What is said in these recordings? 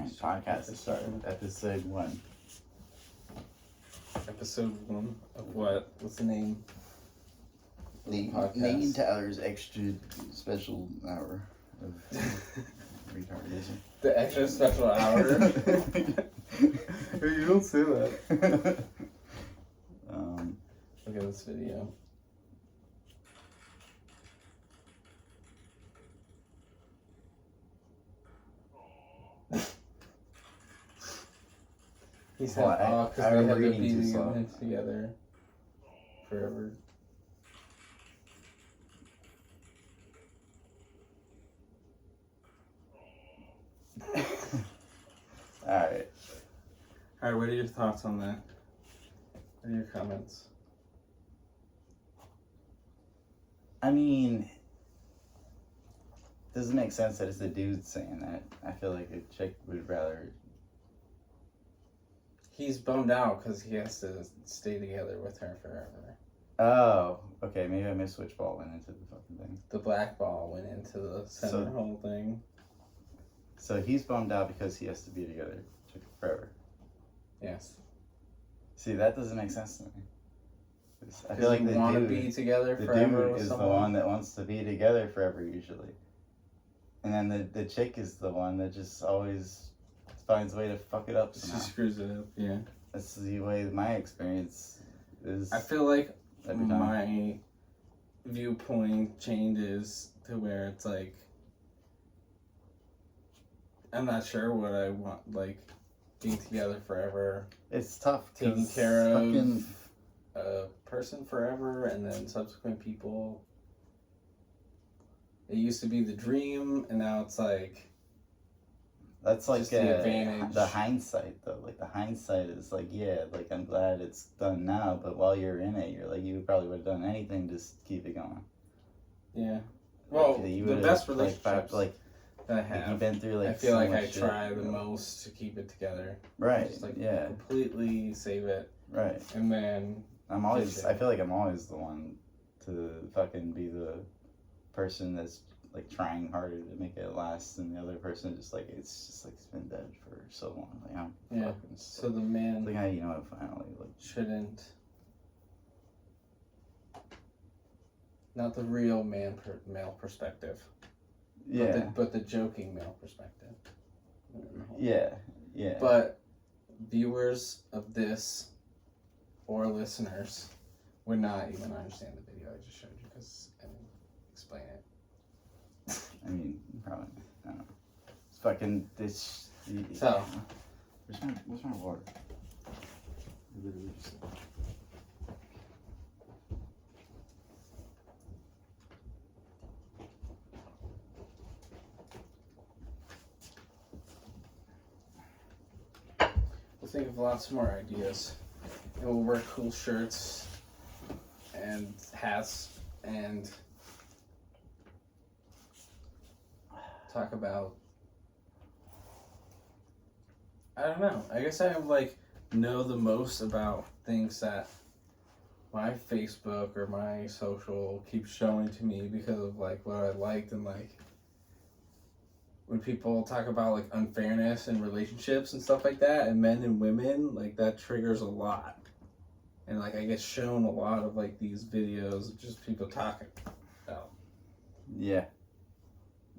Alright, podcast is starting. Episode 1. Episode 1 of what? What's the name? Podcast. Name Tyler's extra special hour of retardism. The extra special hour? You don't say that. Look at this video. He said, well, because they have to be together forever. Alright, what are your thoughts on that? What are your comments? I mean, it doesn't make sense that it's a dude saying that. I feel like a chick would rather. He's bummed out because he has to stay together with her forever. Oh, okay, maybe I missed which ball went into the fucking thing. The black ball went into the center hole thing. So he's bummed out because he has to be together forever. Yes. See, that doesn't make sense to me. I feel like the want to dude, be together the forever dude with is someone. the one that wants to be together forever usually. And then the chick is the one that just always finds a way to fuck it up She somehow. screws it up, yeah. That's the way my experience is. I feel like every time. my viewpoint changes to where it's like, I'm not sure what I want, like, being together forever, It's tough. taking care of fucking, a person forever, and then subsequent people. It used to be the dream, and now it's like, that's like just the advantage. the hindsight though. Like the hindsight is like, yeah, like I'm glad it's done now, but while you're in it, you're like, you probably would have done anything to keep it going. yeah. Well, like, the best relationships like that I have, you've been through like I feel so like much I shit, try the you know? most to keep it together. Right. Just like yeah. completely save it, Right. and then I feel like I'm always the one to fucking be the person that's like trying harder to make it last, and the other person just like it's been dead for so long. Like I'm fucking so the man like I finally like shouldn't. Not the real male perspective. yeah But the joking male perspective. yeah. But viewers of this or listeners would not even understand the video I just showed you because I didn't explain it. I mean, probably. I don't know. It's fucking this. So. Where's my water? I literally just. We'll think of lots more ideas. And we'll wear cool shirts and hats and talk about, I don't know. I guess I know the most about things that my Facebook or my social keeps showing to me because of like what I liked, and like when people talk about like unfairness in relationships and stuff like that, and men and women, like that triggers a lot. And like I get shown a lot of like these videos of just people talking about. Yeah.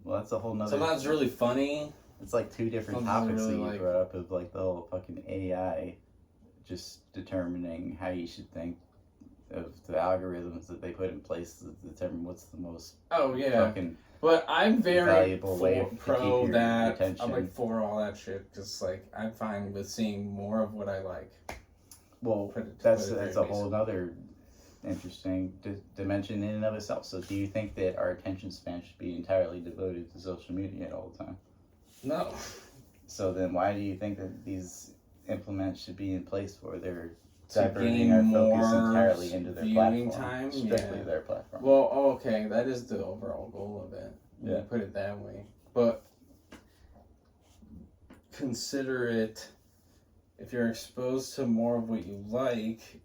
Well, that's a whole nother. Sometimes it's really funny. It's like two different Sometimes topics really that you like- brought up of like the whole fucking AI just determining how you should think of the algorithms that they put in place to determine what's the most Oh yeah. fucking But I'm very valuable way to keep pro your that. attention. I'm like for all that shit because like I'm fine with seeing more of what I like. well. Put it- That's put it that's very a whole other interesting dimension in and of itself. So, do you think that our attention span should be entirely devoted to social media all the time? No. So then, why do you think that these implements should be in place where they're To diverting gain our more focus entirely into their viewing platform, time? strictly Yeah. their platform? Well, okay, that is the overall goal of it. When you Yeah. put it that way. But consider it, if you're exposed to more of what you like,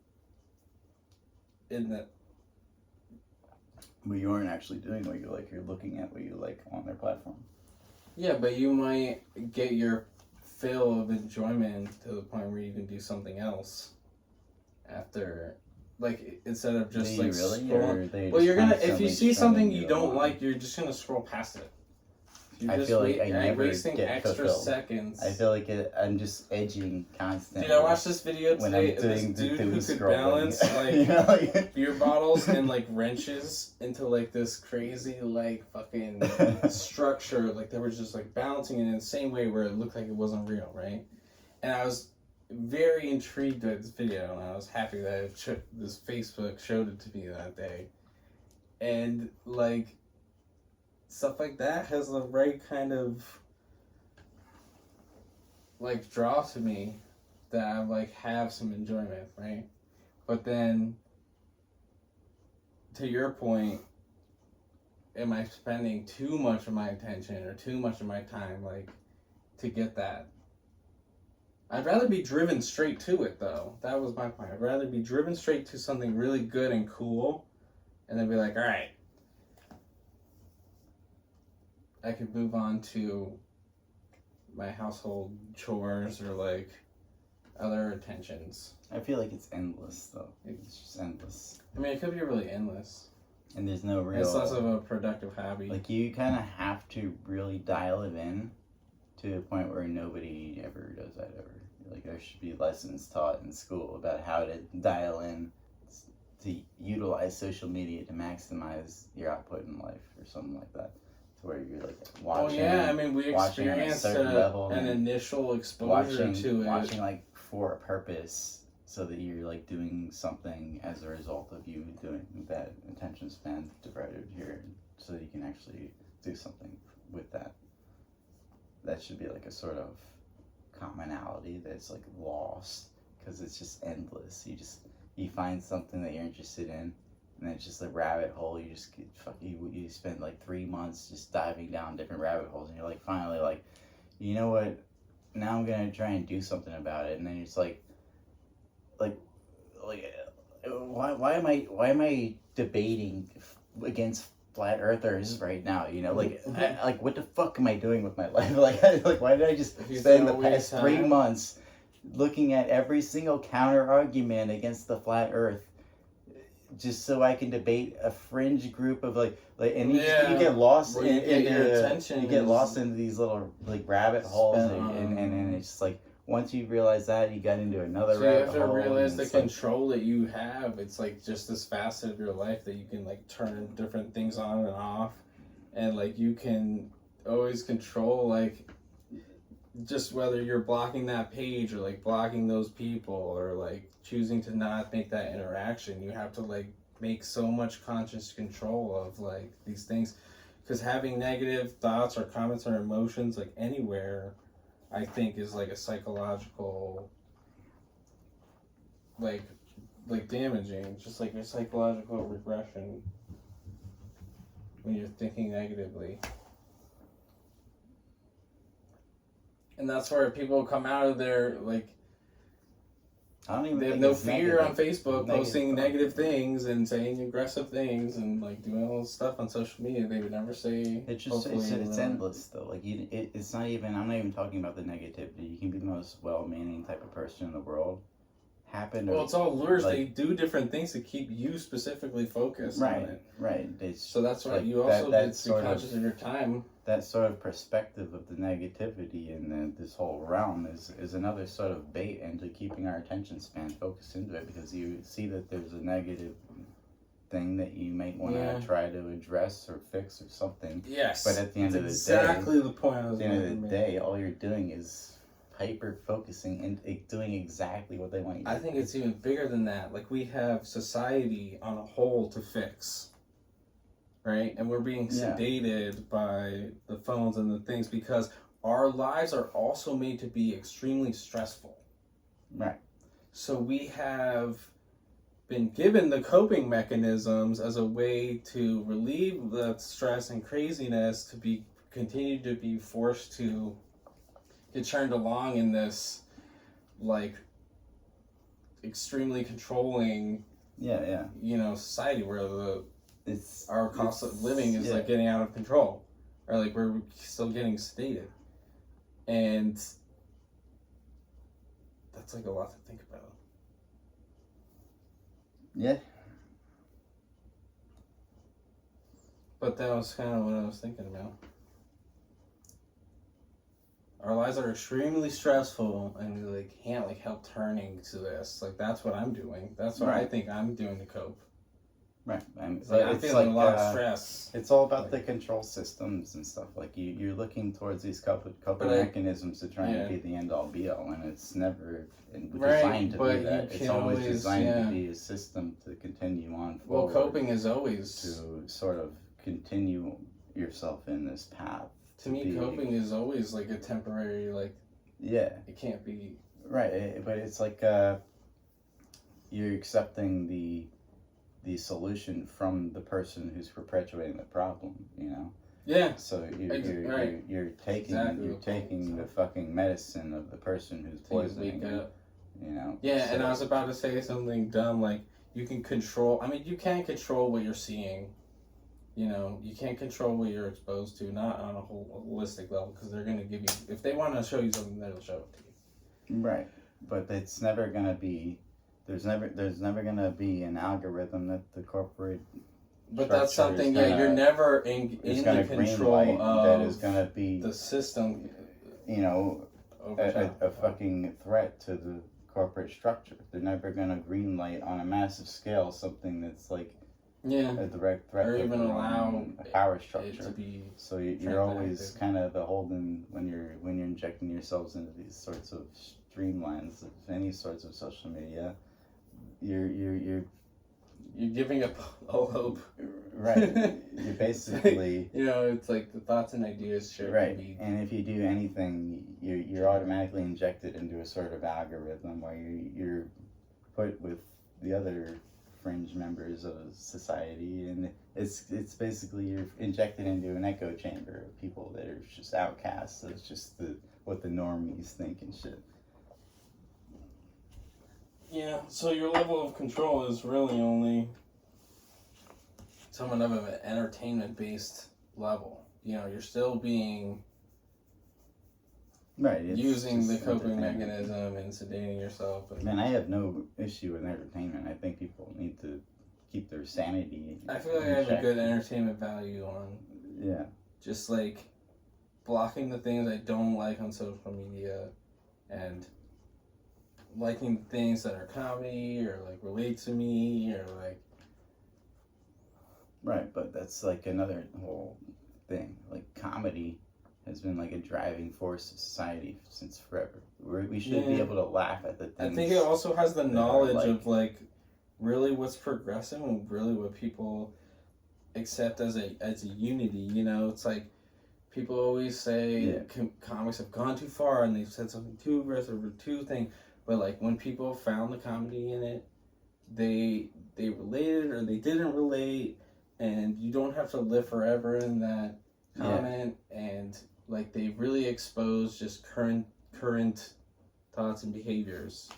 in that. But you aren't actually doing what you like. You're looking at what you like on their platform. Yeah, but you might get your fill of enjoyment to the point where you can do something else after, like, instead of just Do you like really? scrolling. Or they Well, just you're gonna, if constantly you see something stringing you don't along? like, you're just gonna scroll past it. You're I just feel like I you're never wasting get extra fulfilled. seconds. I feel like I'm just edging constantly. Dude, I watched this video when today I'm of this doing the dude doom who could scrolling. balance like You know, like- beer bottles and like wrenches into like this crazy like fucking structure. Like they were just like balancing it in the same way where it looked like it wasn't real, right? And I was very intrigued by this video, and I was happy that this Facebook showed it to me that day. And like stuff like that has the right kind of like draw to me that I like have some enjoyment, right? But then to your point, am I spending too much of my attention or too much of my time like to get that? I'd rather be driven straight to it though. That was my point. I'd rather be driven straight to something really good and cool and then be like, all right, I could move on to my household chores or like other attentions. I feel like it's endless though. It's just endless. I mean, it could be really endless. And there's no real. It's less of a productive hobby. Like you kind of have to really dial it in to a point where nobody ever does that ever. Like there should be lessons taught in school about how to dial in to utilize social media to maximize your output in life or something like that. To where you're like watching. Oh yeah, I mean we watching on a experienced certain level an and initial exposure watching, to it. watching like for a purpose, so that you're like doing something as a result of you doing that attention span divided here, so that you can actually do something with that. That should be like a sort of commonality that's like lost because it's just endless. You find something that you're interested in, and it's just a rabbit hole. You just get you spend like 3 months just diving down different rabbit holes, and you're like finally like, you know what? Now I'm gonna try and do something about it, and then it's like why am I debating against flat earthers right now? You know, like like what the fuck am I doing with my life? Like why did I just spend the past 3 months looking at every single counter argument against the flat Earth, just so I can debate a fringe group of like and you get lost you get lost into these little like rabbit holes and it's just like once you realize that, you got into another rabbit hole. So you have to realize the control that you have. It's like just this facet of your life that you can like turn different things on and off, and like you can always control like just whether you're blocking that page or like blocking those people or like choosing to not make that interaction. You have to like make so much conscious control of like these things, because having negative thoughts or comments or emotions like anywhere, I think is like a psychological like damaging, just like a psychological regression when you're thinking negatively. And that's where people come out of their like I don't even they have think no it's fear negative. on Facebook posting negative things and saying aggressive things and like doing all this stuff on social media they would never say. It's just it's endless though. Like it's not even. I'm not even talking about the negativity. You can be the most well-meaning type of person in the world. Well, it's all lures. Like, they do different things to keep you specifically focused on it. Right. So that's why you also get to be conscious of your time. That sort of perspective of the negativity in this whole realm is another sort of bait into keeping our attention span focused into it, because you see that there's a negative thing that you might want to try to address or fix or something. Yes. But at the end of the day, exactly the point I was at the end of the day, all you're doing is hyper focusing and doing exactly what they want you to do. I think it's even bigger than that. Like, we have society on a whole to fix, right? And we're being sedated by the phones and the things because our lives are also made to be extremely stressful. Right. So we have been given the coping mechanisms as a way to relieve the stress and craziness, to be continue to be forced to get turned along in this like extremely controlling society where our cost of living is like getting out of control, or like we're still getting sedated. And that's like a lot to think about. Yeah. But that was kind of what I was thinking about. Our lives are extremely stressful, and we like can't like help turning to this. Like that's what I'm doing. That's what I think I'm doing to cope. Right. It's like I'm feeling a lot of stress. It's all about the control systems and stuff. Like you're looking towards these coping mechanisms to try and be the end all be all, and it's never designed to be that. It's always designed to be a system to continue on forward. Well, coping is always to sort of continue yourself in this path. To me, coping is always like a temporary, like, yeah, it can't be right. But it's like you're accepting the solution from the person who's perpetuating the problem, you know. Yeah. So you're taking the fucking medicine of the person who's poisoning you. You know. Yeah, so, and I was about to say something dumb like you can control. I mean, you can't control what you're seeing. You know, you can't control what you're exposed to, not on a holistic level, because they're gonna give you. If they want to show you something, they'll show it to you. Right, but it's never gonna be. There's never gonna be an algorithm that the corporate. But that's something. You're never in the control of that is gonna be the system. You know, a fucking threat to the corporate structure. They're never gonna green light on a massive scale something that's like. Yeah, a direct threat or even allow a power structure. It to be so you're always kind of beholden when you're injecting yourselves into these sorts of streamlines of any sorts of social media. You're giving up all hope. Right. You're basically you know, it's like the thoughts and ideas shared. Right. And if you do anything, you're automatically injected into a sort of algorithm where you're put with the other fringe members of society, and it's basically you're injected into an echo chamber of people that are just outcasts. So it's just what the normies think and shit. Yeah, so your level of control is really only somewhat of an entertainment-based level. You know, you're still being right using the coping mechanism and sedating yourself. Man, I have no issue with entertainment. I think people need to keep their sanity. I feel like I have a good entertainment value on. Yeah. Just like blocking the things I don't like on social media, and liking things that are comedy or like relate to me or like. Right, but that's like another whole thing. Like comedy has been like a driving force of society since forever. We should be able to laugh at the things. I think it also has the knowledge of like really what's progressive and really what people accept as a unity. You know, it's like people always say comics have gone too far and they've said something too aggressive or too thing. But like when people found the comedy in it, they related or they didn't relate, and you don't have to live forever in that comment and. Like they really expose just current thoughts and behaviors.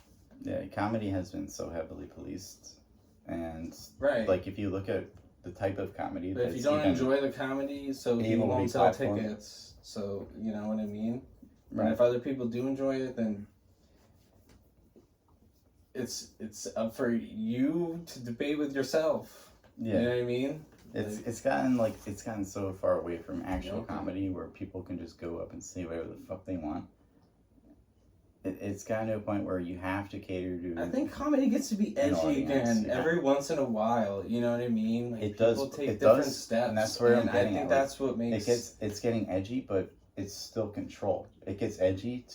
Yeah, comedy has been so heavily policed, and right. Like if you look at the type of comedy, but if you don't enjoy the comedy, so you won't sell tickets. So you know what I mean. Right. And if other people do enjoy it, then it's up for you to debate with yourself. Yeah. You know what I mean. It's gotten so far away from actual comedy where people can just go up and say whatever the fuck they want. It's gotten to a point where you have to cater to. I think comedy gets to be edgy again every once in a while. You know what I mean? Like it does. People take different steps, and that's where I'm getting I think that's what makes it's getting edgy, but it's still controlled. It gets edgy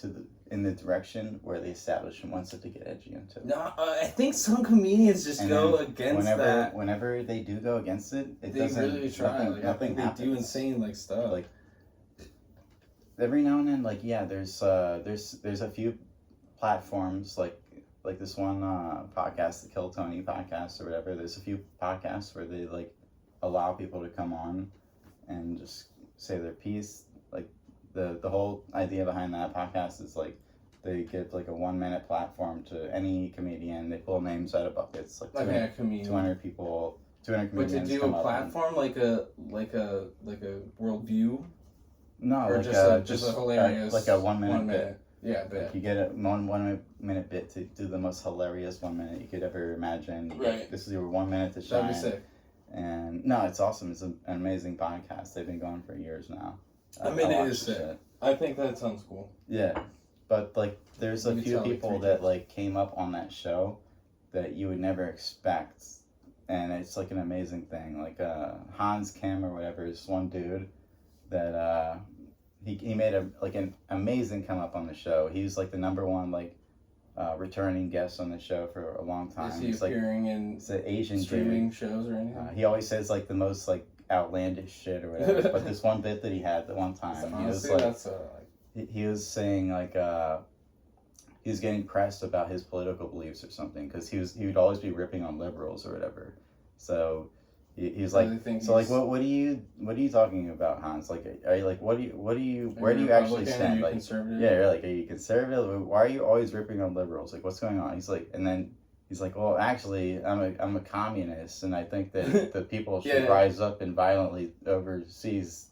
in the direction where the establishment wants it to get edgy into. No, I think some comedians just go against that. Whenever they do go against it, they really try. Nothing they do insane stuff. Like every now and then, there's a few platforms like this one podcast, the Kill Tony podcast or whatever. There's a few podcasts where they allow people to come on and just say their piece. The whole idea behind that podcast is they give a 1 minute platform to any comedian. They pull names out of buckets, 200 people, 200 comedians. But to do a platform like a worldview. No, or just a hilarious like a 1 minute. Yeah, Like bet. you get a 1 minute bit to do the most hilarious 1 minute you could ever imagine. Right. This is your 1 minute to shine. That'd be sick. And no, it's awesome. It's an amazing podcast. They've been going for years now. I mean, it watch is the sick. shit. I think that sounds cool. Yeah, but like, there's a You can few tell, like, people three that times. like came up on that show that you would never expect, and it's like an amazing thing. Like Hans Kim or whatever is one dude that he made an amazing come up on the show. He was like the number one like returning guest on the show for a long time. Is he He's like appearing in it's an Asian streaming dude. shows or anything? He always says like the most like outlandish shit or whatever. But this one bit that he had the one time, he was Honestly, like that's he was saying like he was getting pressed about his political beliefs or something because he would always be ripping on liberals or whatever. So he was like, so like what are you talking about, Hans? Like are you like where do you actually stand? Like conservative? yeah, you're like, are you conservative? Why are you always ripping on liberals? Like what's going on? He's like, and then he's like, well, actually, I'm a communist, and I think that the people should Yeah. rise up and violently overseize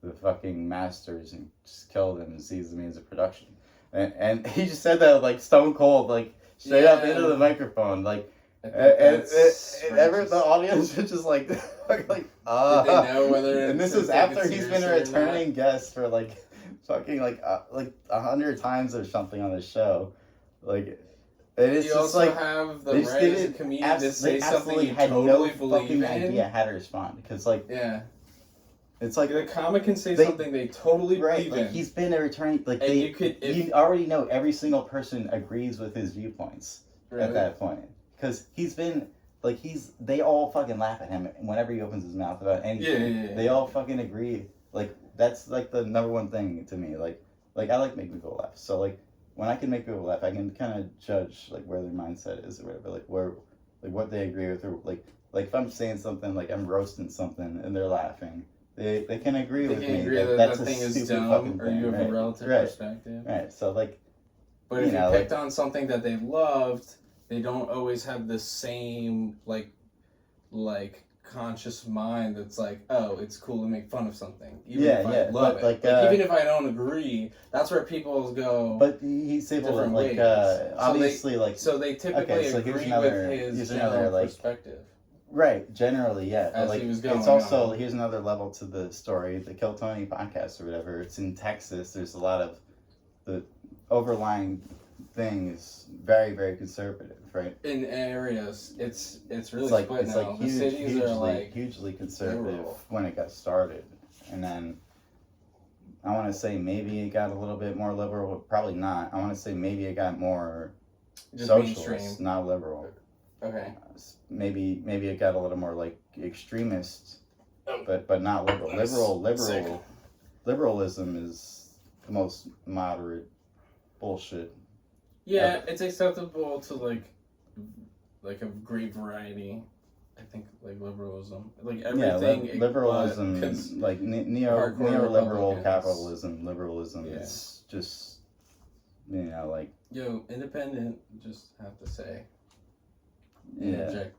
the fucking masters and just kill them and seize the means of production. And he just said that like stone cold, like straight up into the microphone, like. And the audience was just like, like, Did they know whether? And this to is take after it he's been a seriously or not? returning guest for like, fucking like 100 times or something on the show, like, and it's You just also like have the they just right as a didn't comedian to say they something absolutely you had totally no believe fucking in. idea how to respond because like Yeah, it's like the comic can say they- something they totally right, believe like in. he's been a returning like And they you could, if, you already know every single person agrees with his viewpoints really, at that point because he's been like they all fucking laugh at him whenever he opens his mouth about anything. Yeah. They all fucking agree. Like that's like the number one thing to me. Like I like making people laugh. So like when I can make people laugh, I can kind of judge like where their mindset is or whatever. Like where like what they agree with or like if I'm saying something like I'm roasting something and they're laughing, they can agree they with can me. agree that that that's thing a is stupid dumb, fucking or thing, you have right? a relative Right. perspective. Right. So like. But if You you know, picked on something that they loved, they don't always have the same like conscious mind that's like, oh, it's cool to make fun of something. Even if I love it. like, even if I don't agree, that's where people go. But he's able to different like ways. obviously like So they typically okay, so here's agree another- with his here's general another, like, perspective. right generally yeah. But As like he was going it's also on. here's another level to the story. The Kill Tony podcast or whatever. It's in Texas. There's a lot of the overlying thing is very very conservative, right? In areas, it's really It's like split it's now. like The cities hugely are like hugely conservative liberal. when it got started, and then I want to say maybe it got a little bit more liberal, but probably not. I want to say maybe it got more just socialist, mainstream. not liberal. Okay. Maybe it got a little more like extremist, Oh. but not liberal. Nice. Sick. Liberalism is the most moderate bullshit. Yeah, it's acceptable to like a great variety. I think like liberalism, like everything. liberalism, but like hardcore neoliberal Republicans. capitalism, liberalism. Yeah. It's just like Yo, independent. Just have to say, yeah. interject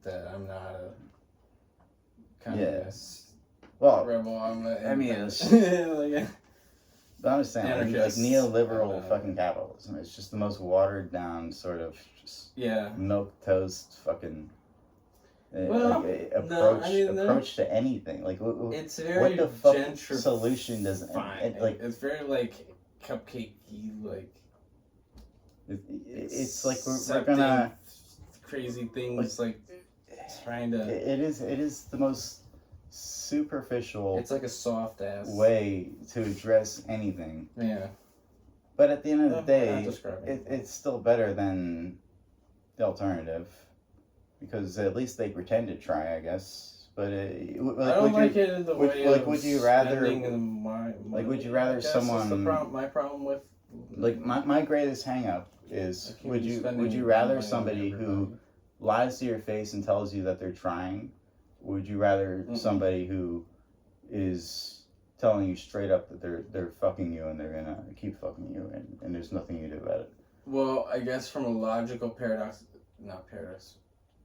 that I'm not a communist Well, rebel. I'm a. I mean, it's- like, but I'm just saying, like Anarchists. neoliberal fucking capitalism. It's just the most watered down sort of just yeah. milk toast fucking Well, approach to anything. Like It's very what the fuck gentrified. solution does like It's very like cupcakey, like it's like we're accepting gonna crazy things, like trying to. it is the most superficial It's like a soft ass way to address anything. Yeah. But at the end of the I'm not day, describing it's still better than the alternative because at least they pretend to try, I guess. But I don't like it in the way of would you rather spending the money, like would you rather I guess someone that's my problem with like my greatest hang up is I can't would be you spending rather money on somebody who everybody. lies to your face and tells you that they're trying? Would you rather somebody who is telling you straight up that they're fucking you and they're gonna keep fucking you and there's nothing you do about it? Well, I guess from a logical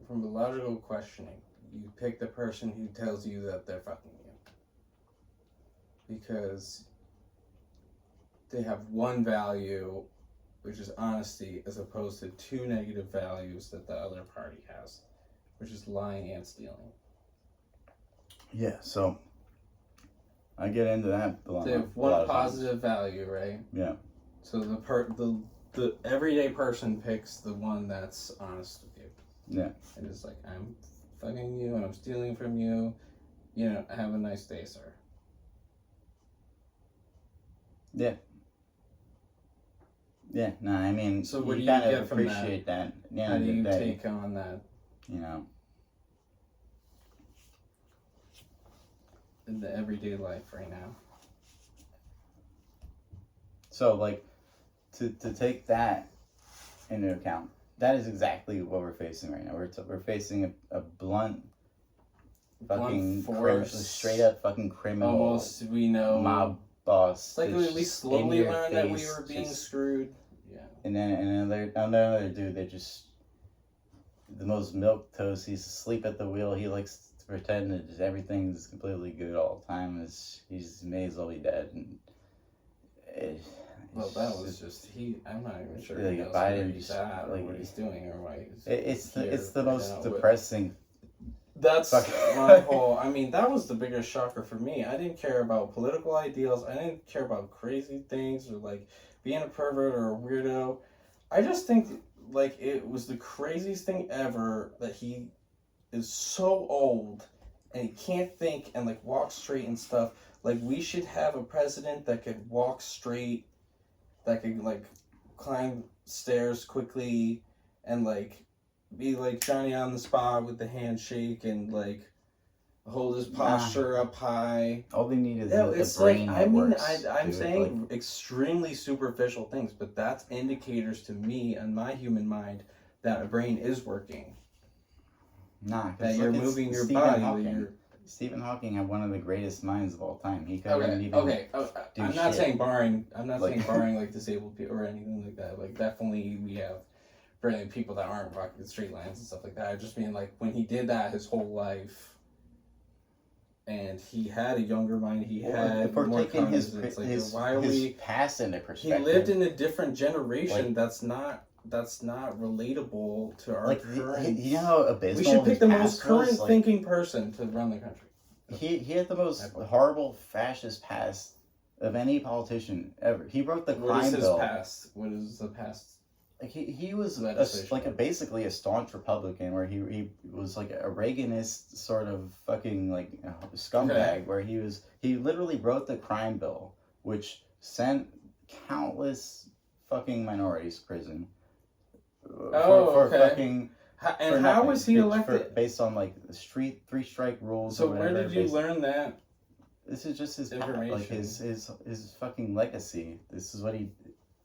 from a logical questioning, you pick the person who tells you that they're fucking you. Because they have one value, which is honesty, as opposed to two negative values that the other party has, which is lying and stealing. Yeah, so I get into that dilemma. They have one positive value, right? Yeah. So the everyday person picks the one that's honest with you. Yeah. And it's like, I'm fucking you and I'm stealing from you. You know, have a nice day, sir. Yeah. Yeah, no, I mean, So what do you kind of get from that? appreciate that. Yeah, How do you take on that you know, in the everyday life right now? so like to take that into account, that is exactly what we're facing right now. We're facing a blunt fucking straight up fucking criminal, almost, we know, mob boss. It's like we slowly learned that we were being screwed. Yeah. And then another dude that just the most milk toast. He's asleep at the wheel. He likes to pretend that just everything's completely good all the time. He's may as well be dead. And well, that was just I'm not even sure. Like He knows Biden where he's just at or like what he's doing or why he's it's the most I don't know, depressing. That's Fuck. my whole. I mean, that was the biggest shocker for me. I didn't care about political ideals. I didn't care about crazy things or like being a pervert or a weirdo. I just think like it was the craziest thing ever that he is so old and he can't think and like walk straight and stuff. Like we should have a president that could walk straight, that could like climb stairs quickly and like be like Johnny on the spot with the handshake and like hold his posture up high. All they need is It's a brain like, that works. I'm saying extremely superficial things, but that's indicators to me and my human mind that a brain is working. Nah, that you're moving your body. Stephen Hawking had one of the greatest minds of all time. He couldn't even do I'm not shit. saying barring like disabled people or anything like that. Like definitely we have brilliant people that aren't walking straight lines and stuff like that. I just mean like when he did that his whole life, and he had a younger mind. He had if we're more taking his why are we past into perspective? He lived in a different generation. That's not relatable to our current. You know how abysmal we should pick the most current was? thinking person to run the country. He had the most horrible fascist past of any politician ever. He wrote the crime bill. What is the past? Like he was basically a staunch Republican, where he was like a Reaganist sort of fucking like scumbag, where he literally wrote the crime bill, which sent countless fucking minorities to prison. For fucking. How was he elected? Based on like the three strike rules. So where did you learn that? This is just his information, like his fucking legacy. This is what he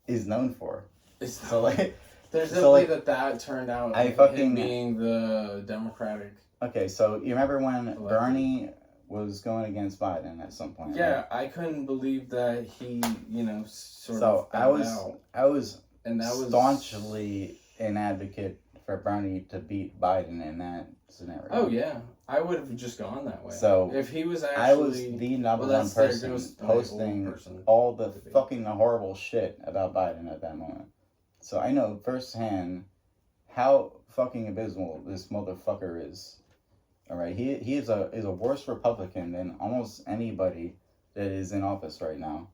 is known for. So like, there's no way that turned out. Him being the Democratic. Okay, so you remember when Bernie was going against Biden at some point? Yeah, right? I couldn't believe that he, sort of. So I was staunchly an advocate for Bernie to beat Biden in that scenario. Oh yeah, I would have just gone that way. So if he was actually, I was the number one person posting all the fucking horrible shit about Biden at that moment. So I know firsthand how fucking abysmal this motherfucker is. All right, he is a worse Republican than almost anybody that is in office right now.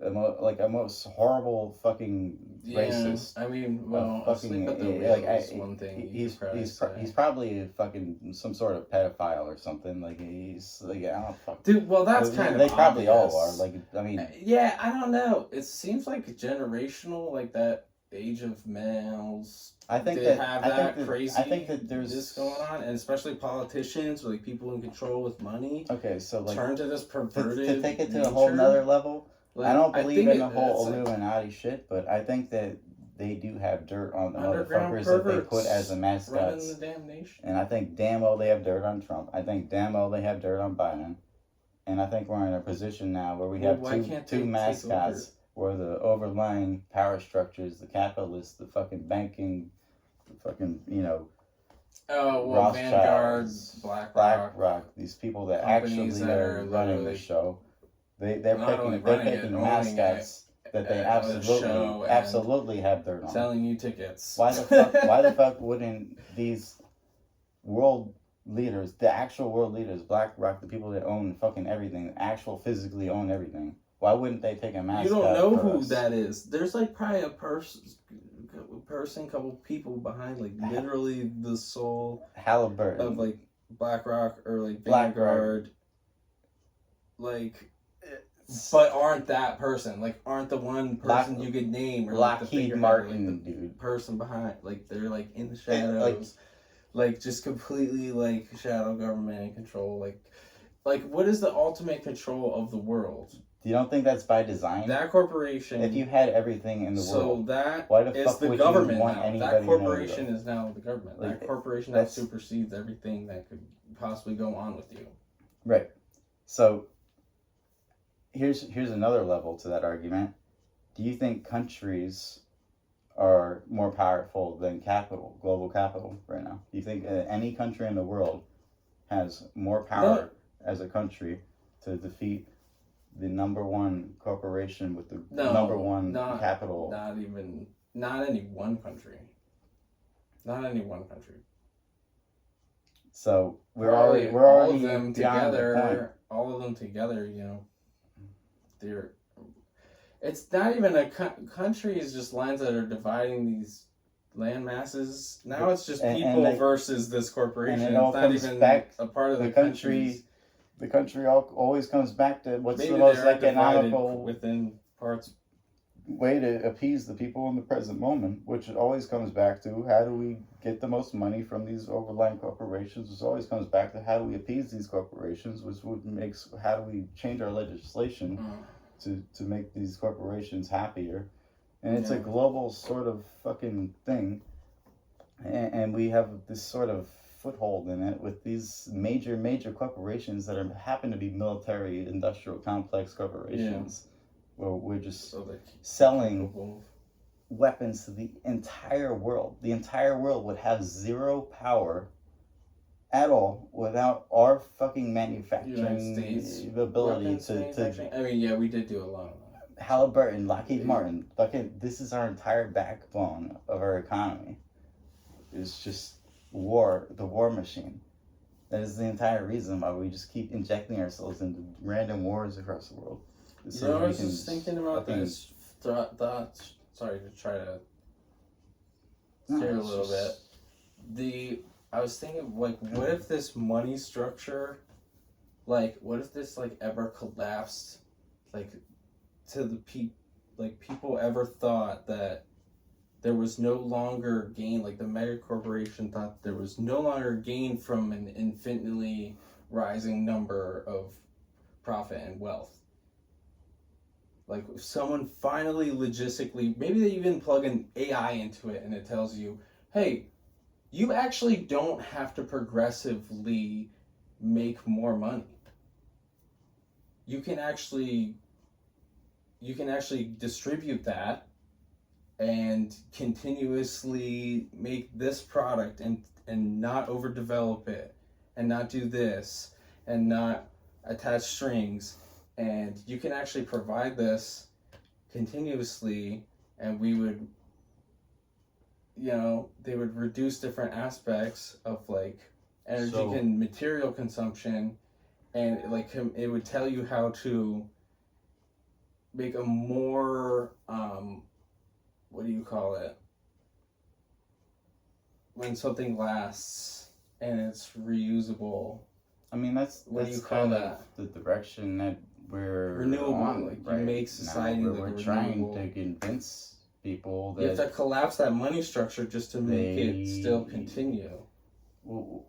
A most horrible fucking racist. I mean, well, fucking one thing. He's probably a fucking some sort of pedophile or something. Like he's like I don't fuck. Dude, well, that's kind of they probably all are. Like I mean. Yeah, I don't know. It seems like generational, like that age of males. I think that there's this going on, and especially politicians, or like people in control with money. Okay, so like turn to this perverted to take it to a whole nother level. Like, I don't believe in the whole like, Illuminati shit, but I think that they do have dirt on the motherfuckers that they put as the mascots. The damn nation. And I think damn well they have dirt on Trump. I think damn well they have dirt on Biden. And I think we're in a position now where we have two mascots where the overlying power structures, the capitalists, the fucking banking, the fucking, Vanguard, BlackRock, these people that actually are running the show. They're picking mascots that they show absolutely have dirt on. Selling you tickets. Why the fuck wouldn't these world leaders, the actual world leaders, BlackRock, the people that own fucking everything, actual physically own everything, why wouldn't they take a mascot? You don't know who us? that is. There's like probably a person, couple people behind like literally the soul Halliburton of like BlackRock or like BlackRock. Vanguard, like, but aren't that person, like aren't the one person you could name, or like Lockheed Martin, like the dude, person behind, like they're like in the shadows, like just completely like shadow government and control, like what is the ultimate control of the world? You don't think that's by design? That corporation. If you had everything in the world, that why the is fuck the would government you want now. anybody That corporation to know is now the government. Like, that corporation that supersedes everything that could possibly go on with you. Right. So here's another level to that argument. Do you think countries are more powerful than capital, global capital, right now? Do you think any country in the world has more power as a country to defeat the number one corporation with the number one capital? Not any one country. Not any one country. So we're already all of them together. All of them together, you know, they're. It's not even a country. Is just lines that are dividing these land masses. Now it's just people versus this corporation. And it all comes back a part of the country. The country always comes back to what's the most economical within parts way to appease the people in the present moment, which it always comes back to how do we get the most money from these overland corporations, which always comes back to how do we appease these corporations, which makes how do we change our legislation to make these corporations happier. And it's a global sort of fucking thing, and we have this sort of foothold in it with these major corporations that happen to be military industrial complex corporations, where we're just selling weapons to the entire world. The entire world would have zero power at all without our fucking manufacturing ability to I mean, yeah, we did do a lot of that. Halliburton, Lockheed Martin, fucking, this is our entire backbone of our economy. It's just the war machine. That is the entire reason why we just keep injecting ourselves into random wars across the world. So I was just thinking about this. Sorry to try to steer a little bit. I was thinking, like, what if this money structure, like, what if this, like, ever collapsed, like, to the people ever thought that there was no longer gain, like the mega corporation thought there was no longer gain from an infinitely rising number of profit and wealth. Like if someone finally logistically, maybe they even plug an AI into it and it tells you, hey, you actually don't have to progressively make more money. You can actually distribute that and continuously make this product and not overdevelop it and not do this and not attach strings, and you can actually provide this continuously, and we would, they would reduce different aspects of like energy and material consumption, and like it would tell you how to make a more what do you call it? When something lasts and it's reusable. I mean, that's kind of the direction that we're renewable. On, like right? You make society now, we're trying to convince people that you have to collapse that money structure just to make it still continue. Well,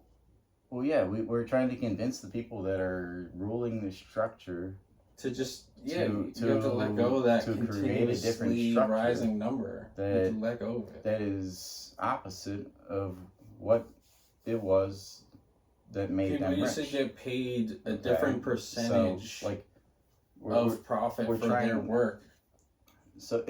yeah, we're trying to convince the people that are ruling the structure to just you have to let go of that to create a different rising number. You have to let go of it. That is opposite of what it was that made them rich. People used to get paid a different percentage of profit for their work. So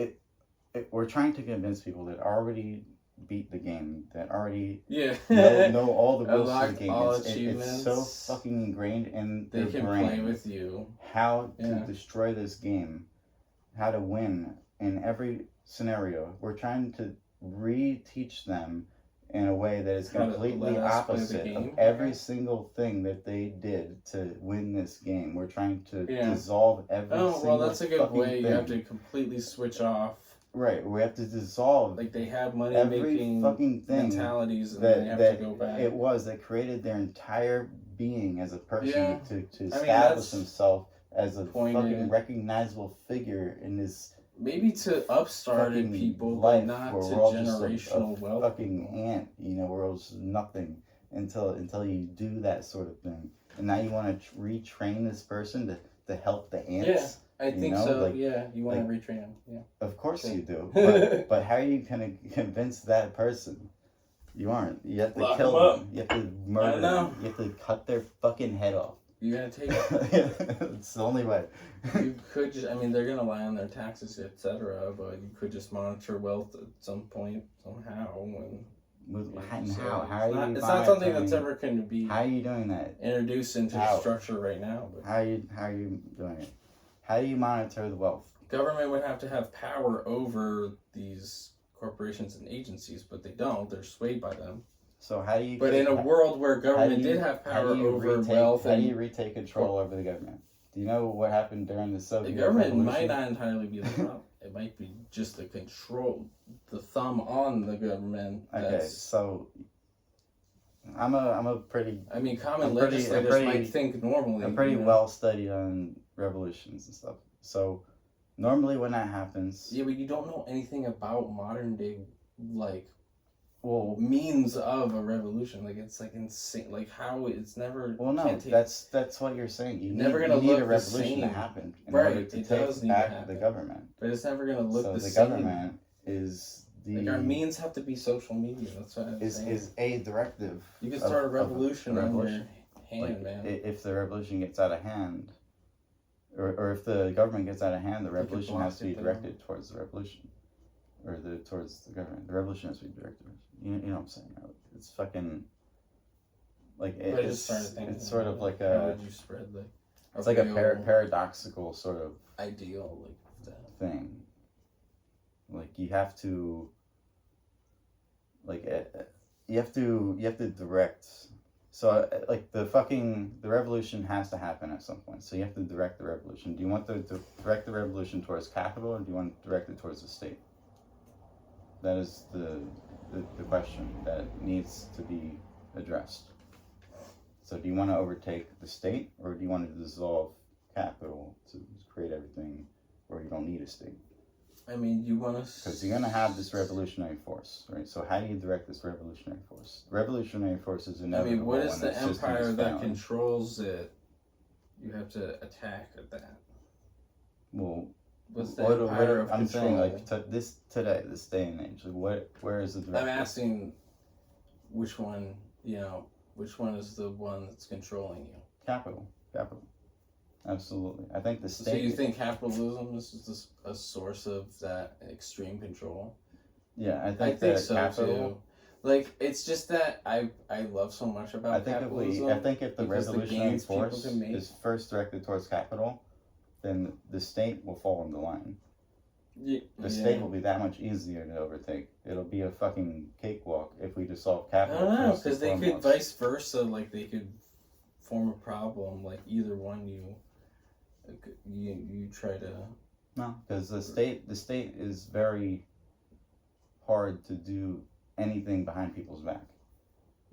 we're trying to convince people that already beat the game, that already know all the rules of the game. It's so fucking ingrained in their brain. They can play with you. How to destroy this game, how to win in every scenario, we're trying to reteach them in a way that is How to completely let us play the opposite of game, every okay. single thing that they did to win this game. We're trying to Yeah. dissolve every Oh, single well, that's a good fucking way. thing. You have to completely switch off. Right, we have to dissolve Like, they have money every making fucking thing mentalities, and that then you have that to go back. it was that created their entire being as a person Yeah. to I mean, establish that's himself as a pointed. fucking recognizable figure in this Maybe to upstarted fucking people, life but not where to we're all just generational a wealth. fucking people. ant, you know, we're all just nothing until you do that sort of thing. And now you want to retrain this person to help the ants. I think know, so. like- Yeah, you want like- to retrain them. Yeah. Of course Sure. you do, but how are you gonna convince that person? You aren't. You have to Lock kill them them. You have to murder know. them. You have to cut their fucking head off. You gotta take. It's the only way. You could just. I mean, they're gonna lie on their taxes, etc. But you could just monitor wealth at some point somehow. How are you? It's not something monitoring- that's ever going to be How are you doing that? introduced into How? the structure right now. But How are you doing it? How do you monitor the wealth? government would have to have power over these corporations and agencies, but they don't. They're swayed by them. So how do you? But in a world where government did have how power do you over retake, wealth, how do you and retake control over the government? Do you know what happened during the the Soviet government Revolution? might not entirely be the problem. It might be just the control, the thumb on the government. Okay, That's, so I'm a pretty I mean, common I'm pretty- legislators I'm pretty- might think normally. I'm pretty you know? well studied on revolutions and stuff. So normally when that happens, Yeah, but you don't know anything about modern day, like, well, means of a revolution. Like, it's like insane. Like, how it's never. well, no, can't take- that's what you're saying. You Never need, gonna you need a look the revolution to same. happen in Right, order to it does take need to back the happen. government. But it's never gonna look So the the same. government is the Like, our means have to be social media. That's what I'm saying. is a directive. You can of- start a of revolution on your revolution. hand, Like, man. if the revolution gets out of hand, or if the government gets out of hand, the They could revolution block has to be it down. directed towards the revolution, or towards the government. The revolution has to be directed. You know what I'm saying? It's fucking like I just started thinking. it's sort of like how a would you spread like? it's like a real paradoxical sort of ideal like that. thing. Like you have to like you have to direct. So like the revolution has to happen at some point. So you have to direct the revolution. Do you want to direct the revolution towards capital, or do you want to direct it towards the state? That is the question that needs to be addressed. So do you want to overtake the state, or do you want to dissolve capital to create everything where you don't need a state? I mean, you want to. Because you're going to have this revolutionary force, right? So how do you direct this revolutionary force? Revolutionary force is I inevitable. mean, what is when the system empire is that failing. controls it? You have to attack at that. Well, What's the what empire of I'm control? saying, like this day and age, like where is the I'm directive? asking, which one? You know, which one is the one that's controlling you? Capital. Absolutely. I think the state. So you think capitalism is just a source of that extreme control? Yeah, I I think think that so capital. too. Like, it's just that I love so much about I think capitalism. if the because the revolutionary gains people force can make- is first directed towards capital, then the state will fall into line. The state will be that much easier to overtake. It'll be a fucking cakewalk if we just solve I capital. don't know, first and because they could foremost. vice versa. Like, they could form a problem. Like, either one you try to. No, because the state is very hard to do anything behind people's back.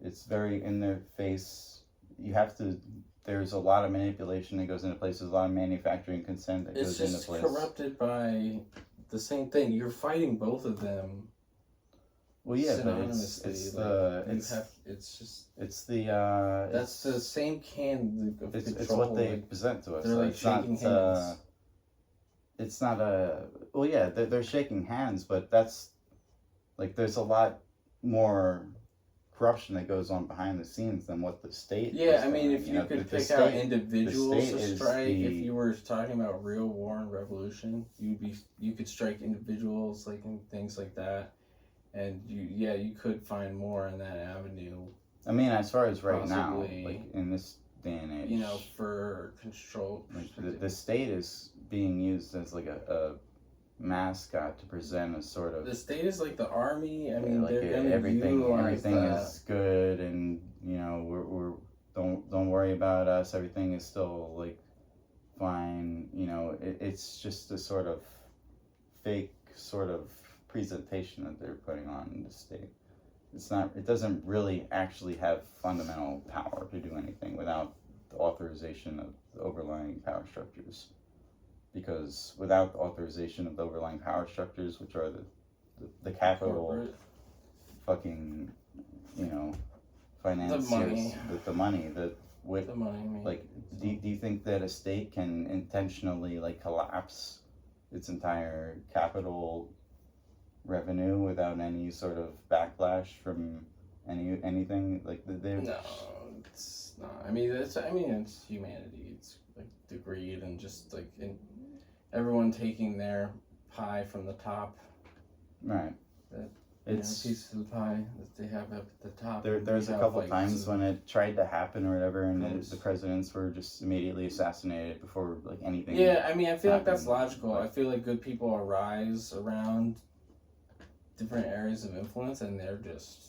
It's very in their face. You have to. There's a lot of manipulation that goes into place. There's a lot of manufacturing consent that It's goes into just place. corrupted by the same thing. You're fighting both of them. Well, yeah, but it's synonymously. the Like, it's it's just it's the that's the same can of it's control. what they like, present to us. they're like It's not, shaking hands. it's not a well, yeah, they're shaking hands, but that's like there's a lot more corruption that goes on behind the scenes than what the state. Yeah, is I mean, doing. if you know, could the pick out state- individuals state to is strike, if the- you were talking about real war and revolution, you could strike individuals like and things like that, and you could find more in that avenue. I mean, as far as right now, Possibly, like in this day and age, You know, for control. like the state is being used as like a mascot to present a sort of The state is like the army. I mean, like they're gonna everything utilize that. is good, and you know we're don't worry about us. Everything is still like fine. You know, it's just a sort of fake sort of presentation that they're putting on the state. It's not. It doesn't really actually have fundamental power to do anything without the authorization of the overlying power structures. Because without the authorization of the overlying power structures, which are the capital Corporate. fucking, you know, financiers, money. the money, with The money. I mean, like, do you think that a state can intentionally like collapse its entire capital revenue without any sort of backlash from anything like no, it's not. I mean, it's humanity. It's like the greed and just like everyone taking their pie from the top. right? It's piece of the pie that they have up at the top. There's a couple times when it tried to happen or whatever, and the presidents were just immediately assassinated before like anything. Yeah, I mean, I feel like that's happened. logical. I feel like good people arise around different areas of influence, and they're just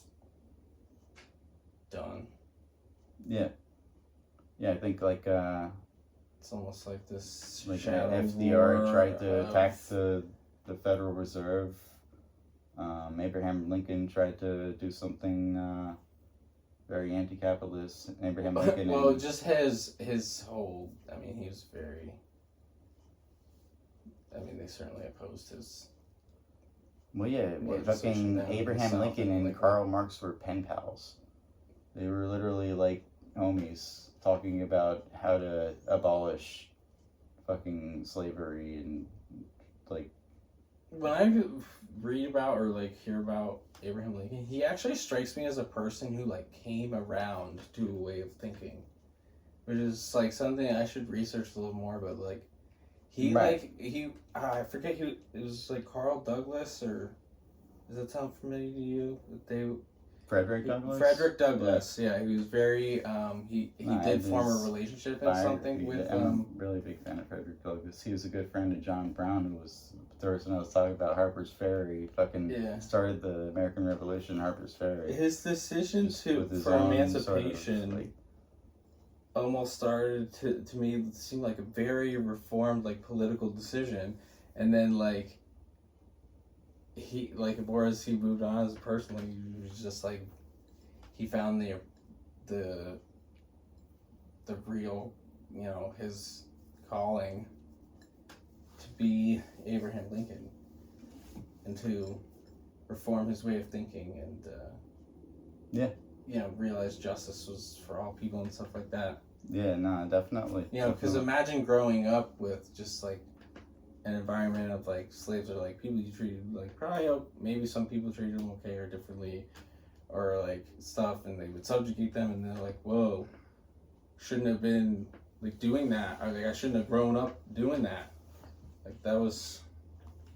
done. Yeah, I think like It's almost like this like shadow FDR war tried to of- attack the Federal Reserve. Abraham Lincoln tried to do something very anti-capitalist. Abraham Lincoln. Well, just his whole. I mean, he was very. I mean, they certainly opposed his. Well, yeah, legislation fucking down in the Abraham South Lincoln and, and like, Karl Marx were pen pals. They were literally like homies talking about how to abolish fucking slavery and like. When I read about or like hear about Abraham Lincoln, he actually strikes me as a person who like came around to a way of thinking, which is like something I should research a little more. But like, he Right. I forget who it was, like Carl Douglas, or does that sound familiar to you? Frederick Douglass. Frederick Douglass, yeah, he was very he Nah, did it form a is relationship and something with I'm a really big fan of Frederick Douglass. He was a good friend of John Brown, who was the person I was talking about. Harper's Ferry, fucking Yeah. started the American Revolution. Harper's Ferry. his decision Just to with his for own emancipation. sort of, like, Almost started to me seem like a very reformed like political decision, and then like he like whereas he moved on as a person, like he was just like he found the real, you know, his calling to be Abraham Lincoln and to reform his way of thinking and Yeah. you know, realize justice was for all people and stuff like that. Yeah, no, definitely. You know, because imagine growing up with just like an environment of like slaves are like people you treated like probably maybe some people treated them okay or differently or like stuff, and they would subjugate them, and they're like, whoa, shouldn't have been like doing that. Or like I shouldn't have grown up doing that. Like that was,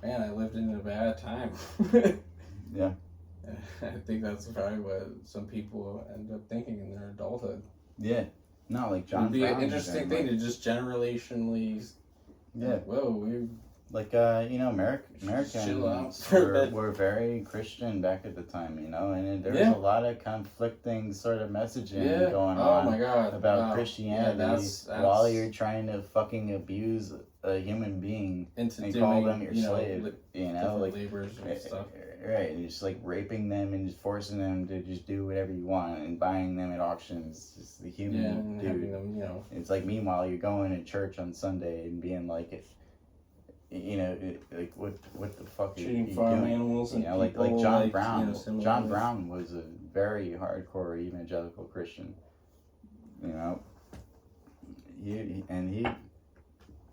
man, I lived in a bad time. Yeah. I think that's probably what some people end up thinking in their adulthood. Yeah. No, like John It'd be Brown. an interesting thing to just generationally. Yeah. Whoa, we. Like, you know, Chill out Americans for a bit. were very Christian back at the time, you know, and there Yeah. was a lot of conflicting sort of messaging Yeah. going Oh on my God. about Wow. Christianity Yeah, that's while you're trying to fucking abuse a human being into and doing, call them your you know, slave, you know, different like, labors and stuff. right, and just like raping them and just forcing them to just do whatever you want and buying them at auctions, just the human Yeah, and dude. having them, you know. It's like, meanwhile, you're going to church on Sunday and being like, you know, like what the fuck are you Treating farm doing? animals and You know, like people, John like, Brown. you know, similar John ways. Brown was a very hardcore evangelical Christian. You know, he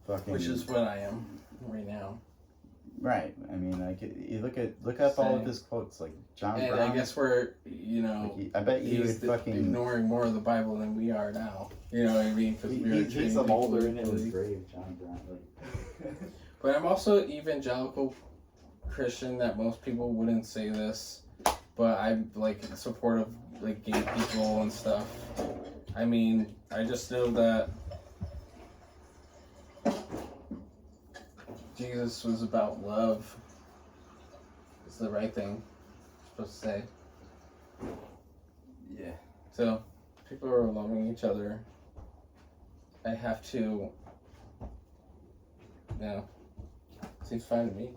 fucking, Which is what I am right now. right. I mean, like, you look up all of his quotes, like John And Brown. I guess we're, you know, like, I bet you would he's fucking. ignoring more of the Bible than we are now. You know what I mean? 'Cause we were He's treating a people molder in his equally. grave, John Brown. Like, But I'm also evangelical Christian that most people wouldn't say this, but I'm like supportive of like gay people and stuff. I mean, I just know that Jesus was about love. It's the right thing you're supposed to say. Yeah. So, people are loving each other. I have to, seems fine to me.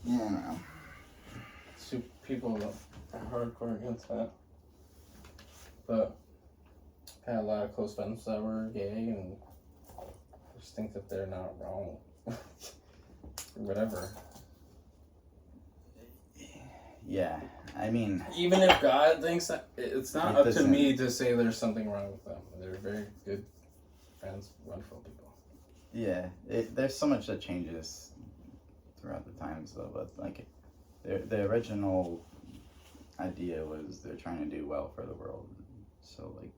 Yeah, I don't know. People are hardcore against that. But I had a lot of close friends that were gay and just think that they're not wrong. Or whatever. Yeah, I mean, Even if God thinks that, it's not It up to doesn't- me to say there's something wrong with them. They're very good friends, wonderful people. yeah, there's so much that changes throughout the times, though. But like, the original idea was they're trying to do well for the world. So like,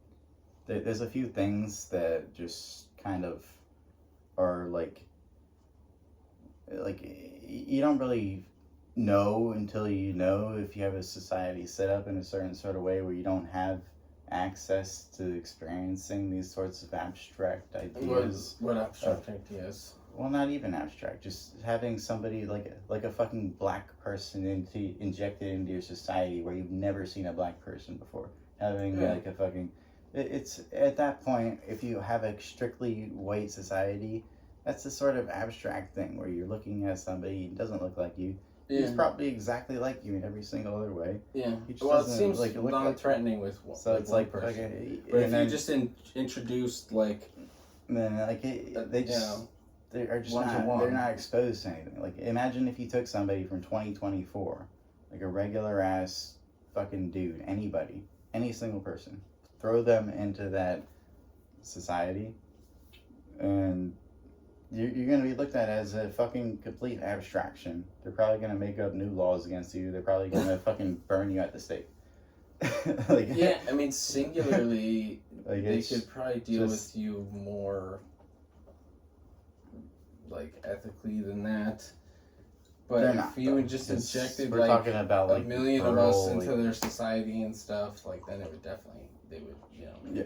there's a few things that just kind of are like you don't really know until you know if you have a society set up in a certain sort of way where you don't have access to experiencing these sorts of abstract ideas. What abstract ideas? Well, not even abstract. Just having somebody like a fucking black person injected into your society where you've never seen a black person before. Having like a fucking, it's at that point, if you have a strictly white society, that's the sort of abstract thing where you're looking at somebody who doesn't look like you. Yeah. He's probably exactly like you in every single other way. Yeah. He just Well, it doesn't, seems like, look like- non-threatening with one, So it's one like, person. but But if you just introduced like, then like they just they are just not they're not exposed to anything. Like imagine if you took somebody from 2024, like a regular ass fucking dude, anybody, any single person, throw them into that society, and you're going to be looked at as a fucking complete abstraction. They're probably going to make up new laws against you. They're probably going to fucking burn you at the stake. Like, yeah, I mean, singularly, like they could probably deal just- with you more, like, ethically than that. But They're if not, you though. just It's- injected, we're like, talking about, a like, million of us rural, into their society and stuff, like, then it would definitely, they would, Yeah.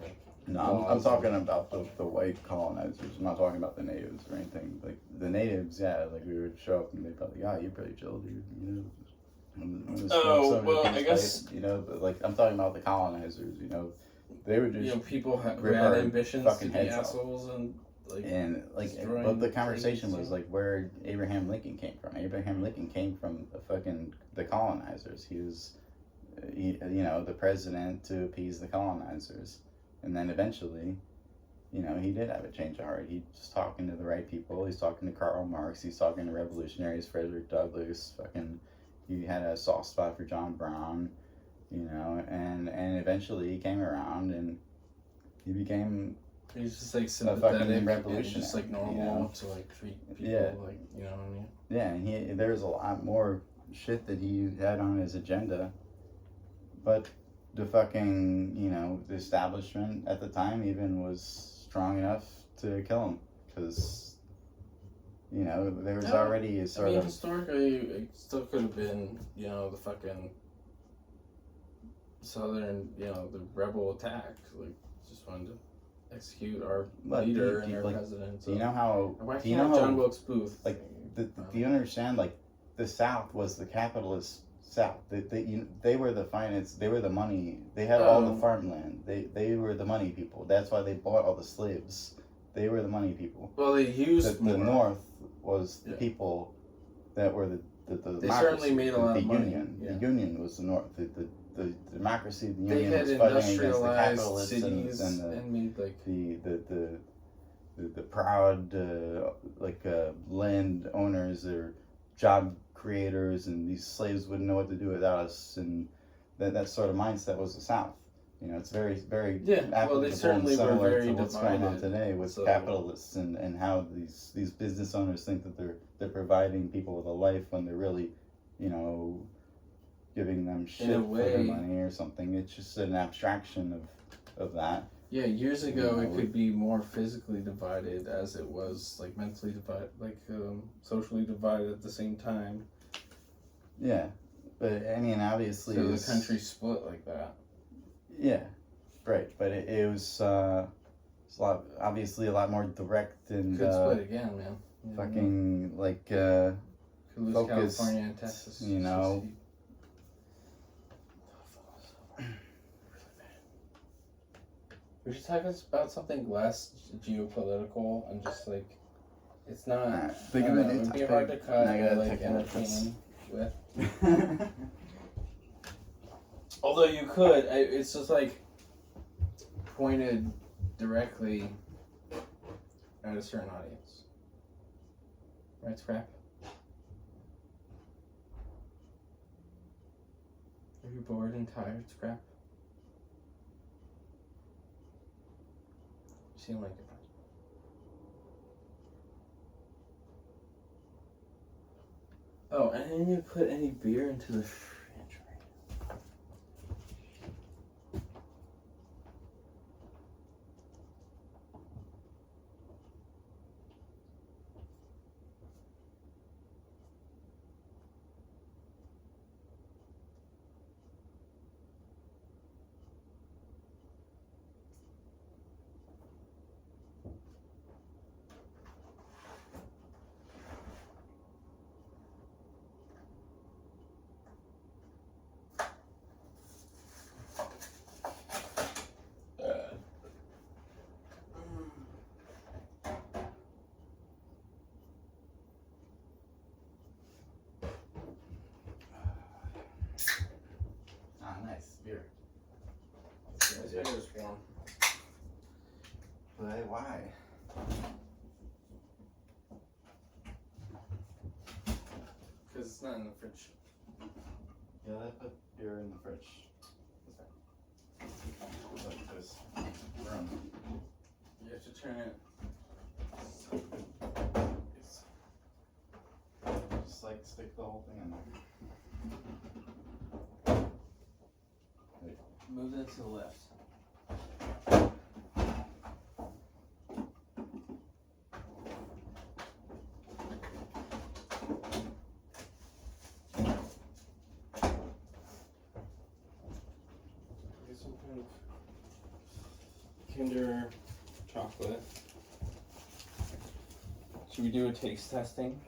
make No, I'm laws talking and- about the white colonizers. I'm not talking about the natives or anything. Like the natives, yeah, like we would show up and they'd probably, yeah, you're pretty chill, dude. You know. Oh, well, I guess- you know, but like I'm talking about the colonizers. You know, they would just people who rip had our ambitions to fucking be heads off. assholes and, like, and like, destroying but the conversation places, was like where Abraham Lincoln came from. Abraham Lincoln came from the colonizers. He was, the president to appease the colonizers, and then eventually. He did have a change of heart. He's talking to the right people. He's talking to Karl Marx. He's talking to revolutionaries, Frederick Douglass. He had a soft spot for John Brown, and eventually he came around and he became. He's just like fucking sympathetic and revolutionary, just like normal to like treat people like, you know what I mean? Yeah, and there was a lot more shit that he had on his agenda, but the fucking the establishment at the time even was strong enough to kill him because there was already a sort of historically it still could have been the fucking southern the rebel attack, like just wanted to execute our leader and our president. So. Do you know how? Why Do you can't know how? John Wilkes Booth? Like, do you understand? Like, the South was the capitalist South. They were the finance. They were the money. They had all the farmland. They were the money people. That's why they bought all the slaves. They were the money people. Well, they used the North was the people that were the They certainly made a lot of money. Union. Yeah. The Union was the North. The democracy of the They Union had was fighting against the industrialized capitalists cities and made like the proud land owners or job creators, and these slaves wouldn't know what to do without us, and that sort of mindset was the South. It's very very well, they certainly and were similar very to what's going on divided, today with so- capitalists and how these business owners think that they're providing people with a life when they're really giving them shit for their money or something. It's just an abstraction of that. Yeah, years ago it could be more physically divided as it was like mentally divided, like socially divided at the same time. Yeah, but I mean, obviously, So the country split like that. Yeah, right. But it was It's obviously a lot more direct and Could split again, man. You never know. fucking like Could lose focused, California and Texas. you know. We should talk about something less geopolitical and just like it's not. Think I of don't a know, new it'd be topic. hard to cut And I or gotta like take notes. entertain with. Although you could, it's just like pointed directly at a certain audience. Right, Scrap? Are you bored and tired, Scrap? You seem like it. Oh, and I didn't put any beer into the fridge right now. Ah, nice beer. This beer is warm. But why? Because it's not in the fridge. Yeah, I put beer in the fridge. Like this room. You have to turn it. Just like stick the whole thing in there. Move it to the left. Get some kind of Kinder chocolate. Should we do a taste testing?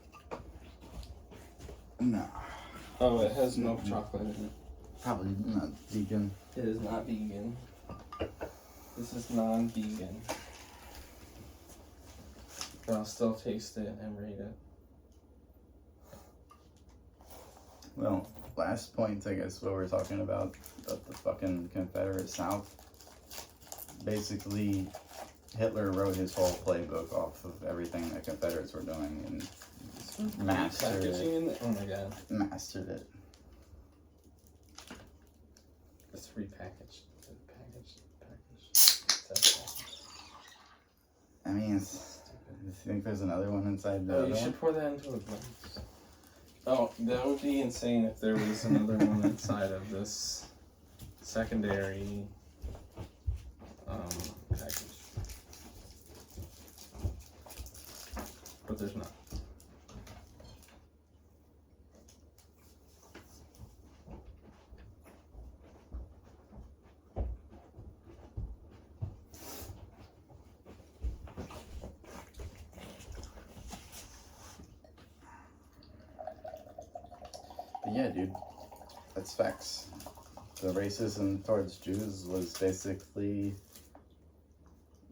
No. Oh, it has milk chocolate in it. Probably not vegan. It is not vegan. This is non-vegan. But I'll still taste it and rate it. Well, last point, I guess, what we're talking about the fucking Confederate South. Basically, Hitler wrote his whole playbook off of everything the Confederates were doing and mastered Packaging it. in the, oh my god. Mastered it. It's repackaged. Packaged. I mean, you think there's another one inside the Oh, other you one? should pour that into a glass. Oh, that would be insane if there was another one inside of this secondary package. But there's not. But yeah, dude, that's facts. The racism towards Jews was basically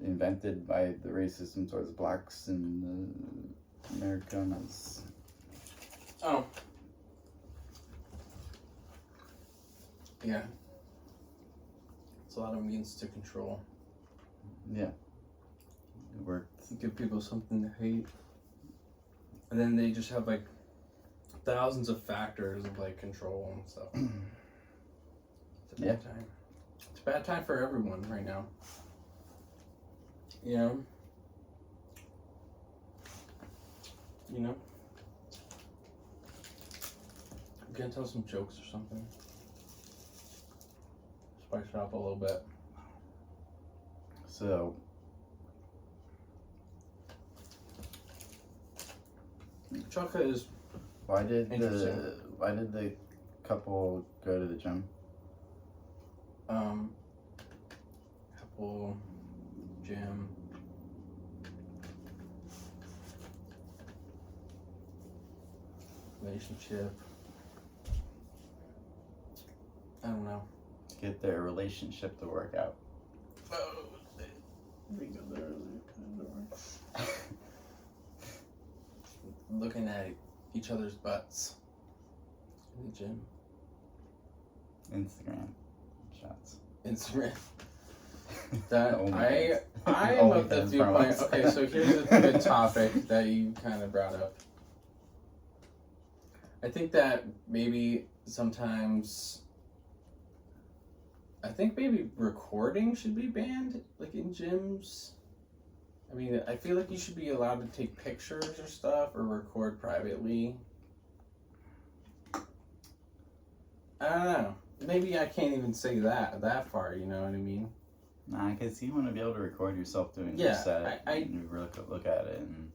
invented by the racism towards blacks and the Americanas. Oh. Yeah. It's a lot of means to control. Yeah. It worked. Give people something to hate. And then they just have like thousands of factors of like control and stuff. It's a bad time. It's a bad time for everyone right now. You know? You know? I'm gonna tell some jokes or something. Spice it up a little bit. So, Chocolate is why did Interesting. the couple go to the gym? couple gym relationship. I don't know. Get their relationship to work out. Oh, they go there. Looking at each other's butts in the gym. Instagram shots. Instagram. That OnlyFans. I am of the OnlyFans viewpoint. promos. Okay, so here's a good topic that you kind of brought up. I think that maybe sometimes. I think maybe recording should be banned, like in gyms. I mean, I feel like you should be allowed to take pictures or stuff or record privately. I don't know. Maybe I can't even say that far, you know what I mean? Nah, because you want to be able to record yourself doing Yeah, your set I and you look at it and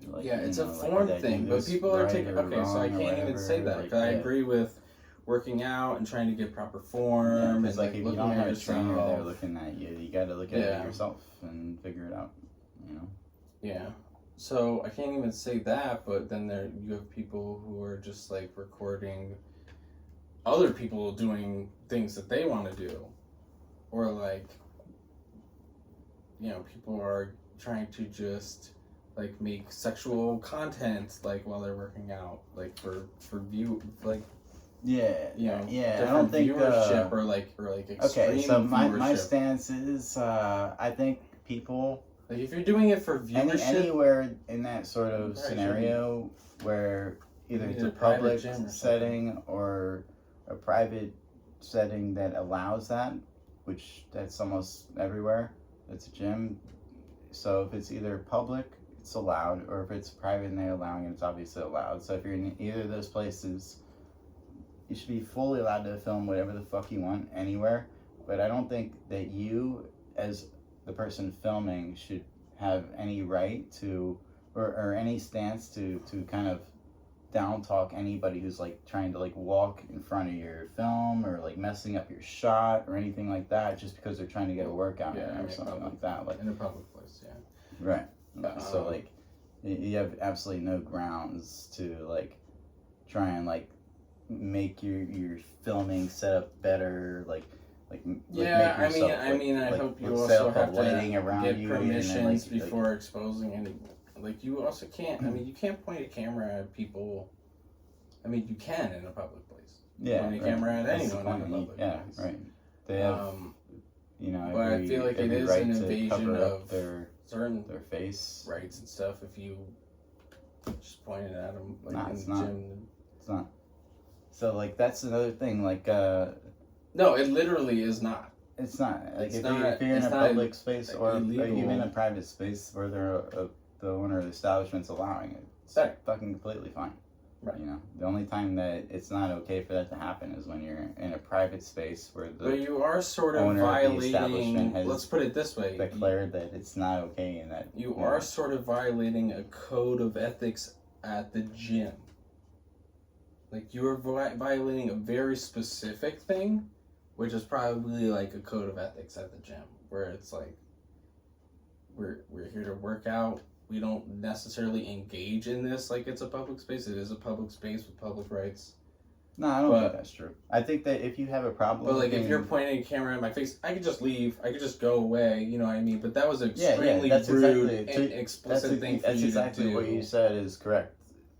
be like, yeah, it's you a know, form did I do thing, but this people are right taking. or Okay, so I wrong or can't even whatever, say that. like, 'Cause I yeah. agree with working out and trying to get proper Yeah, form because and like if you looking don't at have a trainer there yourself. looking at you, you got to look at Yeah. it yourself and figure it out. You know. Yeah. So I can't even say that, but then you have people who are just like recording other people doing things that they want to do, or like, you know, people are trying to just like make sexual content like while they're working out, like for view, like, Yeah. you know, Yeah. I different don't think. viewership or like extreme Okay, so my viewership. stance is I think people Like if you're doing it for viewership, anywhere in that sort of Right, scenario where either You it's need a a private public gym or something. setting or a private setting that allows that, which that's almost everywhere. It's a gym. So if it's either public, it's allowed, or if it's private and they're allowing it, it's obviously allowed. So if you're in either of those places, you should be fully allowed to film whatever the fuck you want anywhere. But I don't think that you, as the person filming, should have any right to, or any stance to kind of down talk anybody who's like trying to like walk in front of your film or like messing up your shot or anything like that just because they're trying to get a workout in Yeah, I or mean, something public. like that. Like, in a public place, yeah. right. So Um, like you have absolutely no grounds to like try and like make your filming setup better, Yeah, make yourself, I mean, I hope you set also up a have lighting to around get you and then, permissions like, before exposing any. Like, you also can't. I mean, you can't point a camera at people. I mean, you can in a public place. yeah, point a right. camera at That's the anyone in a point. public Yeah, place. right. They have you know but I every, feel like it every is right an to invasion cover up of their certain face. rights and stuff if you just point it at them like Nah, in it's the not. gym. It's not. So like that's another thing. Like No, it literally is not. it's not like It's if, not- if you're in it's a not public space or illegal. even in a private space where the owner of the establishment's allowing it, it's Right. fucking completely fine. Right. You know, the only time that it's not okay for that to happen is when you're in a private space where But the you are sort of owner of the violating. establishment has Let's put it this way: declared that it's not okay and that you know, are sort of violating a code of ethics at the gym. Like you are violating a very specific thing, which is probably like a code of ethics at the gym, where it's like we're here to work out. We don't necessarily engage in this like it's a public space. It is a public space with public rights. No, I don't But- think that's true. I think that if you have a problem, But like if being- you're pointing a camera at my face, I could just leave. I could just go away. You know what I mean? But that was an Yeah, extremely that's rude exactly- and explicit thing for that's you exactly to do. what you said is correct.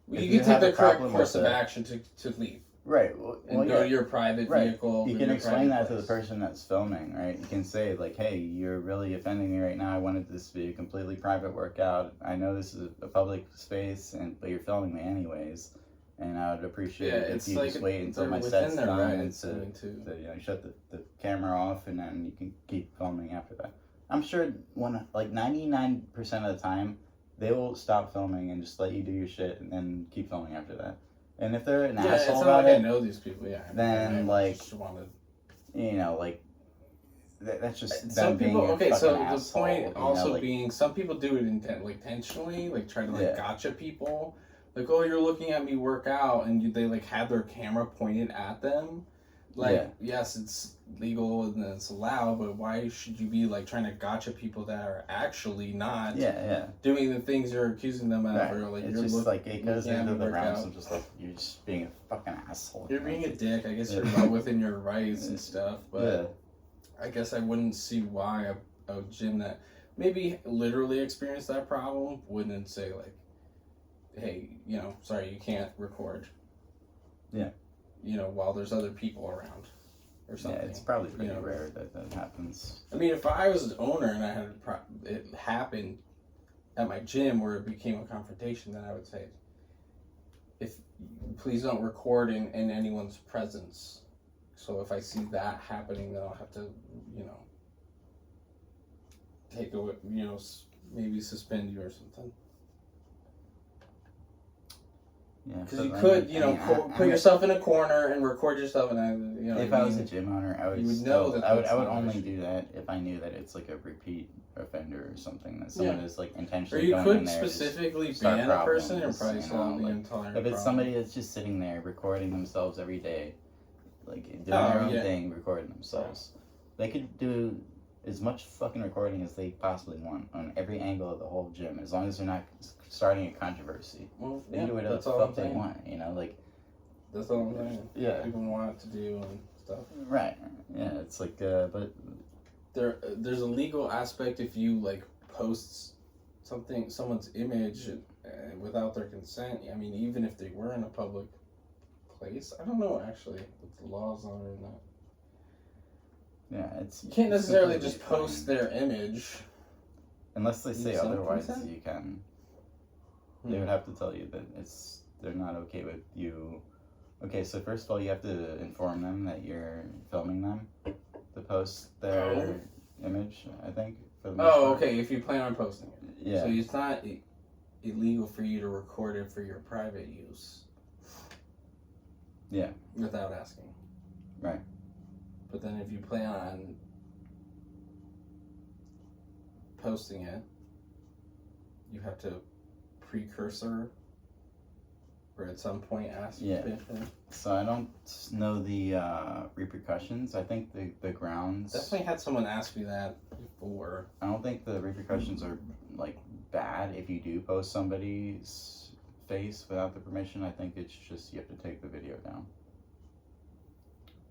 You If can you take have the a correct problem course with of that- action to leave Right. and Well, go yeah. to your private Right. vehicle. You go can to your explain private that to the place. person that's filming, right? You can say like, "Hey, you're really offending me right now. I wanted this to be a completely private workout. I know this is a public space, but you're filming me anyways, and I would appreciate Yeah, it if it's you like just wait until they're my within set's their done and rights, I mean, to you know shut the camera off, and then you can keep filming after that. I'm sure 99% of the time they will stop filming and just let you do your shit and then keep filming after that. And if they're an Yeah, it's asshole not about like I it, know these people. Yeah, then, I like, just wanted. you know, like that's just them Some being people. a Okay, fucking so the asshole, point you know, also like, being some people do it intentionally, like try to like Yeah. gotcha people. Like, oh, you're looking at me work out, and they like have their camera pointed at them. Like, Yeah. yes, it's legal and it's allowed, but why should you be like trying to gotcha people that are actually not Yeah. doing the things you're accusing them of, Right. or like It's you're just like it goes into the workout. realms of just like you're just being a fucking asshole. You're being a dick. I guess Yeah. you're well within your rights and stuff, but Yeah. I guess I wouldn't see why a gym that maybe literally experienced that problem wouldn't say like, hey, you know, sorry, you can't record. Yeah. You know, while there's other people around or something. Yeah, it's probably pretty you know? rare that happens. I mean, if I was an owner and I had it happened at my gym where it became a confrontation, then I would say, please don't record in anyone's presence. So if I see that happening, then I'll have to, you know, take away, you know, maybe suspend you or something. Yeah, Because you could, you know, put yourself in a corner and record yourself, and you know. If I was a gym owner, I would. You would still, know that I would. that's I would not an only issue. do that if I knew that it's like a repeat offender or something that someone is like Or intentionally you going in could there. specifically start ban a person and problems, probably you know, solve the like, entire If problem. it's somebody that's just sitting there recording themselves every day, like doing Oh, their own yeah. thing, recording themselves, they could do as much fucking recording as they possibly want on every angle of the whole gym, as long as they're not starting a controversy. Well, They yeah, can do whatever that's the all I'm fuck they saying. want, you know, like. That's all I'm saying. Yeah. People want to do and stuff. Right. Yeah, it's like, but. There's a legal aspect if you like post someone's image without their consent. I mean, even if they were in a public place, I don't know actually what the laws are in that. Yeah, it's. You can't necessarily completely just post fine. their image. Unless they say Consent, otherwise, consent? you can. They would have to tell you that they're not okay with you. Okay, so first of all, you have to inform them that you're filming them to post their image, I think. For the most Oh, part. okay. If you plan on posting it, Yeah. so it's not illegal for you to record it for your private use. Yeah. Without asking. Right. But then if you plan on posting it, you have to precursor or at some point ask Yeah. permission. So I don't know the repercussions. I think the grounds. Definitely had someone ask me that before. I don't think the repercussions are like bad if you do post somebody's face without the permission. I think it's just you have to take the video down.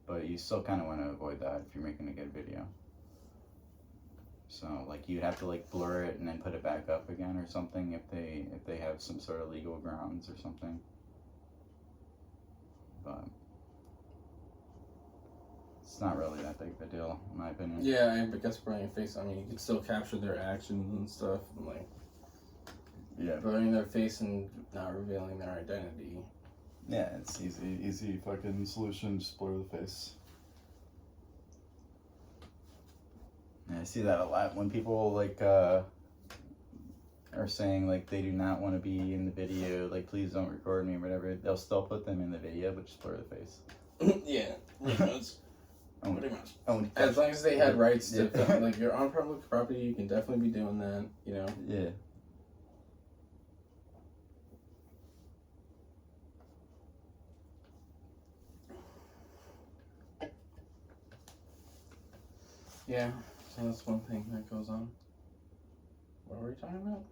But you still kind of want to avoid that if you're making a good video. So like you'd have to like blur it and then put it back up again or something if they have some sort of legal grounds or something. But it's not really that big of a deal in my opinion. Yeah, I guess blurring your face. I mean, you can still capture their actions and stuff, and like Yeah. blurring their face and not revealing their identity. Yeah, it's easy fucking solution. Just blur the face. Yeah, I see that a lot when people like are saying like they do not want to be in the video, like please don't record me or whatever. They'll still put them in the video, but just blur the face. Yeah, pretty much. Pretty much. Only As long as they had rights to, Yeah. like, you're on public property, you can definitely be doing that. You know. Yeah. Yeah. So that's one thing that goes on. What were we talking about?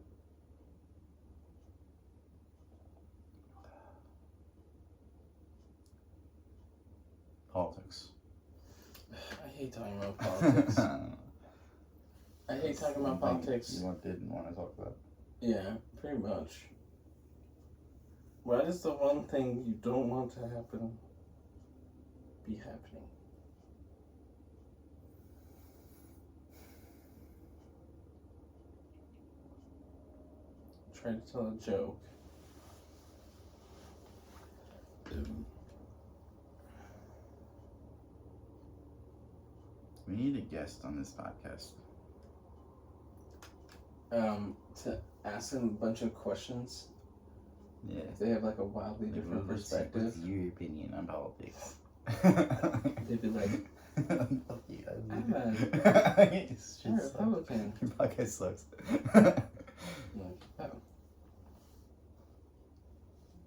Politics. I hate talking about politics. I hate talking about politics. You didn't want to talk about. Yeah, pretty much. What is the one thing you don't want to happen be happening? Try to tell a joke. We need a guest on this podcast. To ask them a bunch of questions. Yeah. If they have like a wildly different perspective, What's your opinion on politics? they'd be like, Fuck you. I'm a Republican. Your podcast sucks. I'm like, oh.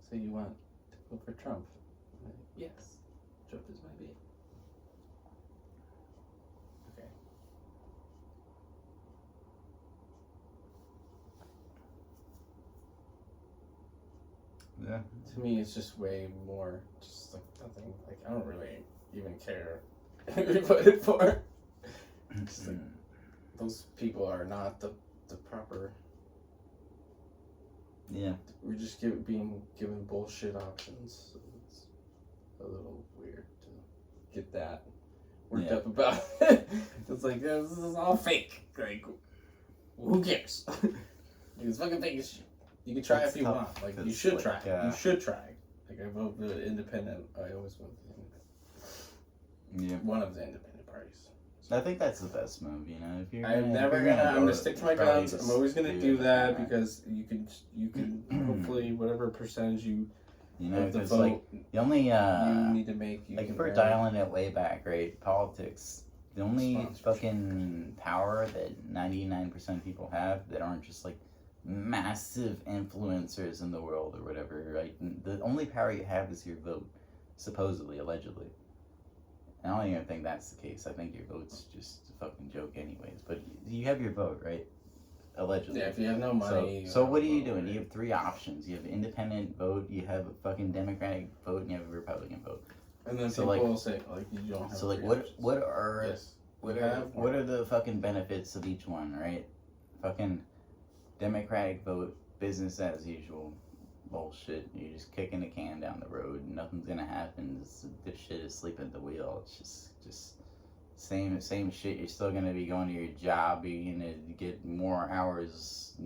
So you want to vote for Trump? I'm like, yes. Trump is my baby. Yeah. To me, it's just way more, just like nothing. Like I don't really even care who you voted for. Just like, those people are not the proper. Yeah. We're just being given bullshit options. So it's a little weird to get that worked up about it. It's like, this is all fake. Like, who cares? It's fucking fake as shit. You can try if you want. Like, you should try. You should try. Like, I vote the independent. I always vote the independent. Yeah. One of the independent parties. I think that's the best move, you know. If you're I'm gonna stick to my guns. I'm always gonna do that because you can hopefully whatever percentage you know, of the because vote like the only you need to make. Like if we're dialing it way back, right? Politics. The only fucking power that 99% of people have that aren't just like massive influencers in the world or whatever, right? The only power you have is your vote, supposedly, allegedly. I don't even think that's the case. I think your vote's just a fucking joke anyways. But you have your vote, right? Allegedly. Yeah, if you have no money. So what are you doing? You have three options. You have independent vote, you have a fucking Democratic vote, and you have a Republican vote. And then people will say, like, you don't have So, like, what are the fucking benefits of each one, right? Fucking Democratic vote, business as usual. Bullshit. You're just kicking a can down the road. Nothing's gonna happen. This shit is sleeping at the wheel. It's just same shit. You're still gonna be going to your job. You're gonna get more hours,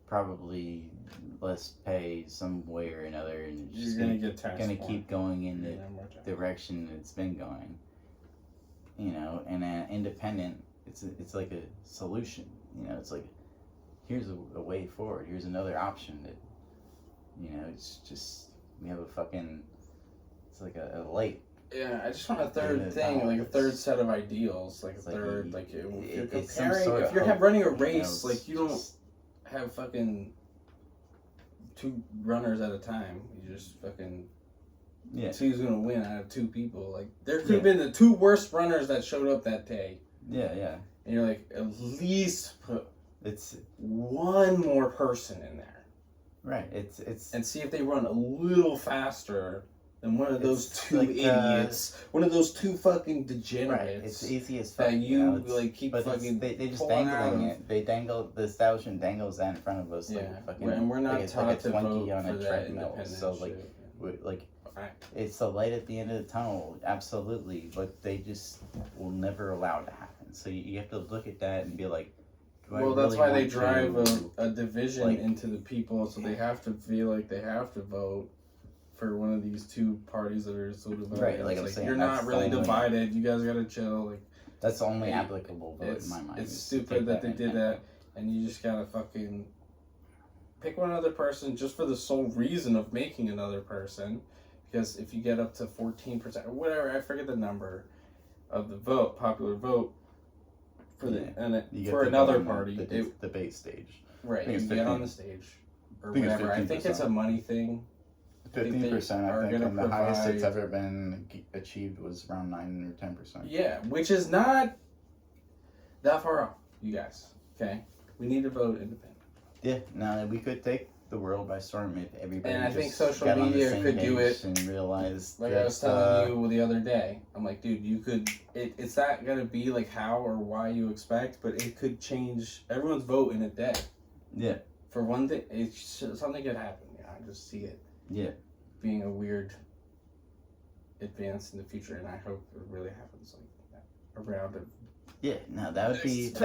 probably less pay some way or another, and you're gonna get taxed. Gonna keep going in the direction it's been going. You know, and independent. It's like a solution. You know, it's like here's a way forward. Here's another option that. You know, it's just, we have a fucking, it's like a light. Yeah, I just want a third thing, like a third set of ideals, like a third, like, if you're comparing, if you're running a race, like, you don't have fucking 2 runners at a time. You just fucking, who's gonna win out of 2 people. Like, there could have been the 2 worst runners that showed up that day. Yeah, yeah. And you're like, at least put 1 more person in there. Right, it's and see if they run a little faster than one of those 2 idiots, one of those 2 fucking degenerates. Right, it's easy as fuck. That you like keep but fucking. They just dangling it. They dangle the establishment dangles that in front of us. Yeah, like fucking, and we're not taught like to vote on for a that treadmill. So shit. It's the light at the end of the tunnel, absolutely. But they just will never allow it to happen. So you have to look at that and be like. Well, that's why they drive a division into the people, so they have to feel like they have to vote for one of these 2 parties that are so divided. Right, like I'm saying, you're not really divided. You guys gotta chill. Like that's the only applicable vote in my mind. It's stupid that they did that, and you just gotta fucking pick one other person just for the sole reason of making another person. Because if you get up to 14% or whatever, I forget the number of the vote, popular vote. For another party, the debate stage. Right, you get on the stage or whatever. I think it's a money thing. 15%, I think, and the highest it's ever been achieved was around 9 or 10%. Yeah, which is not that far off, you guys. Okay, we need to vote independent. Yeah, no, we could take the world by storm if everybody. And I think social media could do it and realize. Like I was telling you the other day, I'm like, dude, you could. It's not gonna be like how or why you expect, but it could change everyone's vote in a day. Yeah. For one thing, something could happen. Yeah, I just see it. Yeah. Being a weird advance in the future, and I hope it really happens like that around it. Yeah, no, that would be just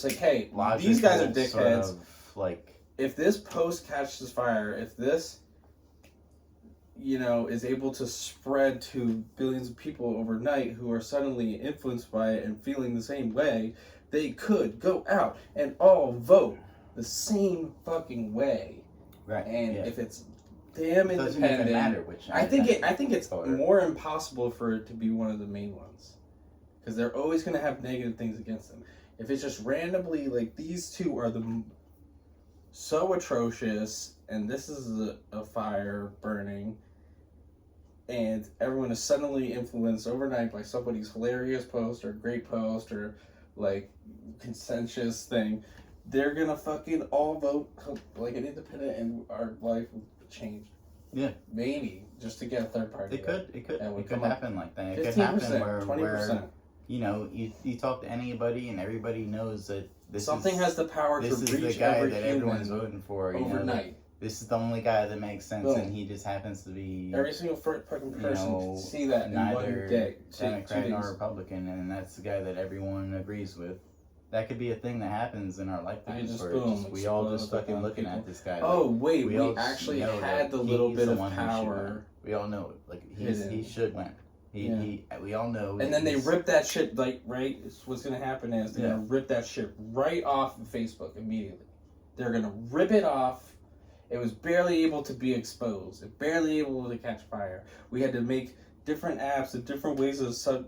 like, hey, these guys are dickheads. Sort of, like, if this post catches fire, if this, is able to spread to billions of people overnight who are suddenly influenced by it and feeling the same way, they could go out and all vote the same fucking way. Right. And if it's damn independent, doesn't even matter which. I think it's more impossible for it to be one of the main ones, because they're always going to have negative things against them. If it's just randomly like these 2 are so atrocious, and this is a fire burning, and everyone is suddenly influenced overnight by somebody's hilarious post or great post or like consensus thing, they're gonna fucking all vote like an independent, and our life will change. Yeah. Maybe just to get a third party. It could And we come come up happen like that. It could 15%, happen where 20%. you know, you talk to anybody and everybody knows that Something has the power to this is reach the guy every that human everyone's voting for. You know, overnight. like, this is the only guy that makes sense, Boom. and he just happens to be Every single fucking person know, can see that in one neither day, Democrat 2 nor days. Republican, and that's the guy that everyone agrees with. That could be a thing that happens in our lifetimes, just where boom, we all just explode fucking upon looking people. at this guy. Oh like, wait, we all actually know had that the little he's bit the of one who should power. win. We all know it. Like he Hidden. should win. We all know. And then they he's- rip that shit, like, right? What's going to happen is they're going to rip that shit right off of Facebook immediately. They're going to rip it off. It was barely able to be exposed. It barely able to catch fire. We had to make different apps and different ways of,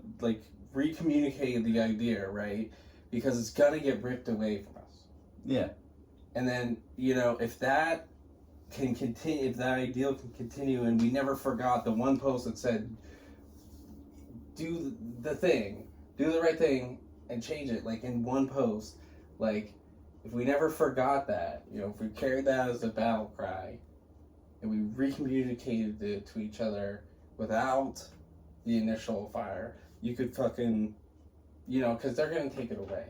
re-communicate the idea, right? Because it's going to get ripped away from us. Yeah. And then, you know, if that can continue, if that ideal can continue, and we never forgot the one post that said, do the thing, do the right thing, and change it, like in one post. Like, if we never forgot that, you know, if we carried that as a battle cry, and we recommunicated it to each other without the initial fire, you could fucking, you know, because they're going to take it away.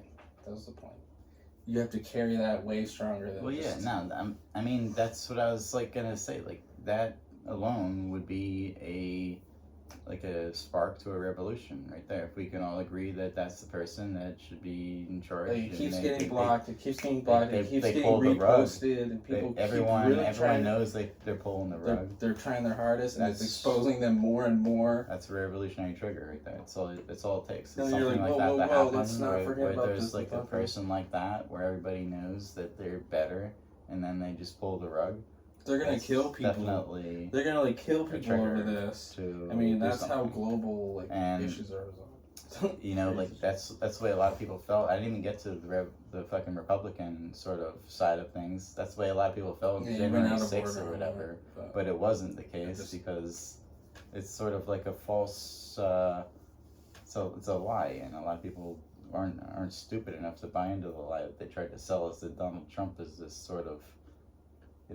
That was the point. You have to carry that way stronger than. Well, yeah, just, no, I mean, that's what I was like gonna say. Like that alone would be a spark to a revolution right there. If we can all agree that that's the person that should be in charge. Like, it keeps and getting blocked. It keeps getting blocked. It keeps getting pull the rug. reposted, and people Everyone keep really trying. knows they're pulling the rug. They're trying their hardest, and it's That's- exposing them more and more. That's a revolutionary trigger right there. That's all it takes. It's And something you're like, like whoa, that whoa, that whoa, happens let's not forget where about there's this, like a okay. person like that where everybody knows that they're better, and then they just pull the rug. They're gonna That's kill people. Definitely. They're gonna like kill a people trigger over this. to I mean, do that's how something. global like And, issues are resolved. You know, like that's the way a lot of people felt. I didn't even get to the fucking Republican sort of side of things. That's the way a lot of people felt Yeah, on you went January out of 6th or order, whatever. but- But it wasn't the case Just- because it's sort of like a false. So it's a lie, and a lot of people aren't stupid enough to buy into the lie that they tried to sell us that Donald Trump is this sort of.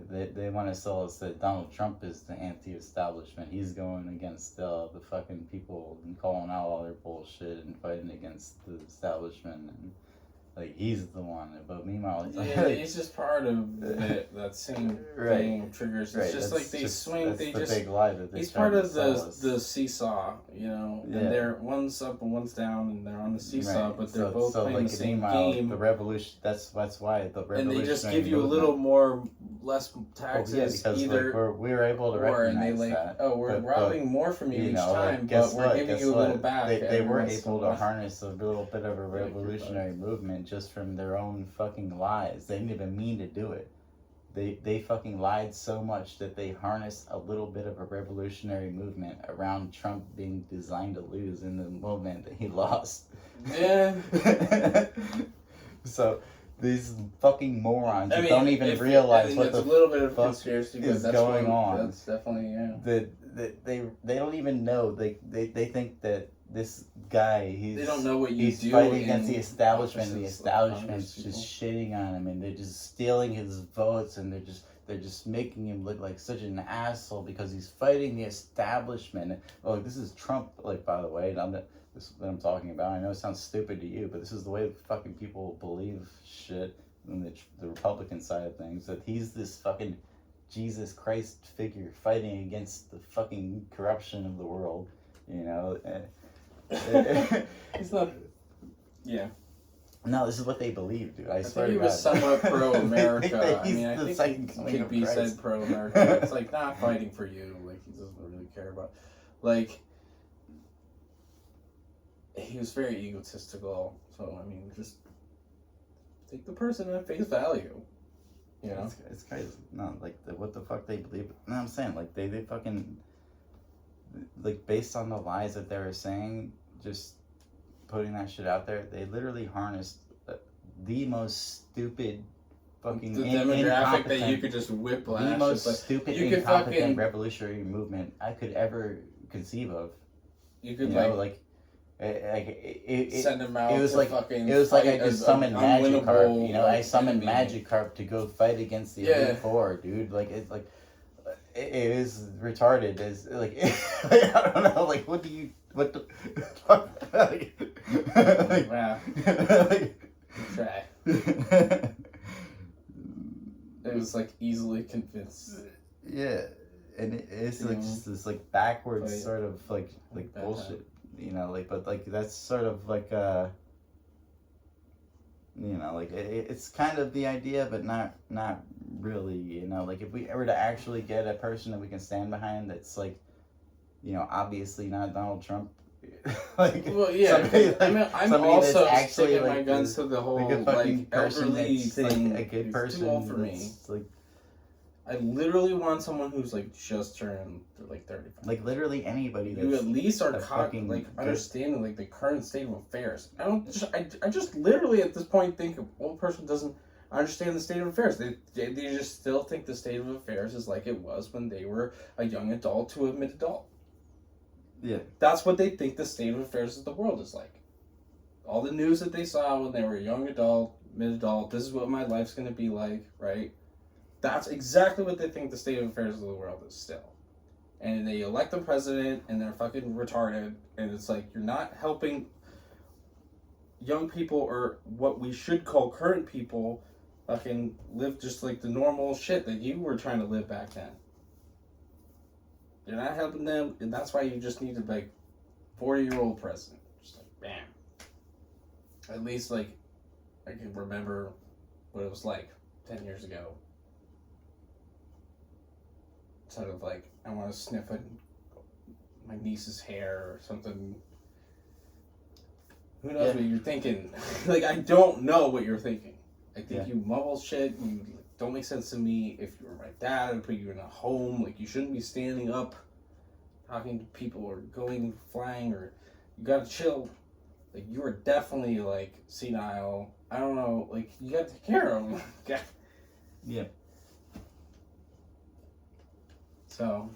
They want to sell us that Donald Trump is the anti-establishment. He's going against the fucking people and calling out all their bullshit and fighting against the establishment, and like he's the one. But meanwhile, it's Yeah, it's just part of that same Right. thing triggers. It's just like they swing. That's They the just. big lie that they He's try part to of sell us. the seesaw, you know, Yeah. and they're one's up and one's down, and they're on the seesaw, Right. but they're both playing the same meanwhile, game. The revolution. That's why the revolution. And they just give you a little more, less taxes, because either, like, we were able to or and they recognize like, that. oh, we're But- robbing more from you, You each know, time, like, guess but we're what? giving Guess you a little what? back. They every were once in a able to while. harness a little bit of a revolutionary movement just from their own fucking lies. They didn't even mean to do it. They fucking lied so much that they harnessed a little bit of a revolutionary movement around Trump being designed to lose in the moment that he lost. Yeah. So these fucking morons I who mean, don't even if- realize I think what that's the a little bit of fuck conspiracy, but is that's going one- on. That's definitely they don't even know. They think that this guy They don't know what you he's do fighting against in the establishment. The offices, like establishment's Congress just shitting on him, and they're just stealing his votes, and they're just making him look like such an asshole because he's fighting the establishment. Oh, this is Trump. Like, by the way, this is what I'm talking about. I know it sounds stupid to you, but this is the way fucking people believe shit on the Republican side of things. That he's this fucking Jesus Christ figure fighting against the fucking corruption of the world. You know. He's not. Yeah. No, this is what they believe, dude. I swear think to he was God. somewhat pro-America. They think that I he's mean, I the think second he coming could of be Christ. said pro-America. It's like not fighting for you. Like he doesn't really care about. Like he was very egotistical. So I mean, just take the person at face value. You know. It's crazy. No, like what the fuck they believe. No, I'm saying like they fucking like based on the lies that they were saying, just putting that shit out there. They literally harnessed the most stupid fucking The demographic that incompetent- you could just whiplash. the most It's like, stupid, you could incompetent fucking- revolutionary movement I could ever conceive of. you could You like know, like It Send him out. it was to like fucking it was like I fight just as summoned an Magikarp. You know, I like, summoned enemy. Magikarp to go fight against the Yeah. Elite Four, dude. Like it's like it is retarded. Is like I don't know. Like what the fuck? Like, Wow. like, Try. It was like easily convinced. yeah, and it's like Yeah. just this like backwards Like, sort of like bad bullshit, you know. Like, but like that's sort of like you know, like it's kind of the idea, but not really, you know. Like if we were to actually get a person that we can stand behind, that's like, you know, obviously not Donald Trump. Like, Well, yeah. somebody I mean, I'm somebody that's also actually, sticking my like, guns to the whole like a fucking like person elderly that's thing. like a good It's person. too old for me. That's, like, I literally want someone who's like just turned like 35. like literally anybody. You That's at least are a fucking like good- understanding like the current state of affairs. I just literally at this point think an old person doesn't understand the state of affairs. They just still think the state of affairs is like it was when they were a young adult to a mid adult. Yeah. That's what they think the state of affairs of the world is like. All the news that they saw when they were a young adult, mid adult, this is what my life's gonna be like, right? That's exactly what they think the state of affairs of the world is still. And they elect the president and they're fucking retarded, and it's like you're not helping young people or what we should call current people fucking live just like the normal shit that you were trying to live back then. You're not helping them, and that's why you just need a like 40-year-old president. Just like bam. At least like I can remember what it was like 10 years ago. Sort of like I want to sniff my niece's hair or something. Who knows what you're thinking? Like I don't know what you're thinking. I think you mumble shit. You don't make sense to me. If you were my dad, I'd put you in a home. Like you shouldn't be standing up, talking to people or going flying, or you gotta chill. Like you are definitely like senile. I don't know. Like you gotta take care of them. Yeah. So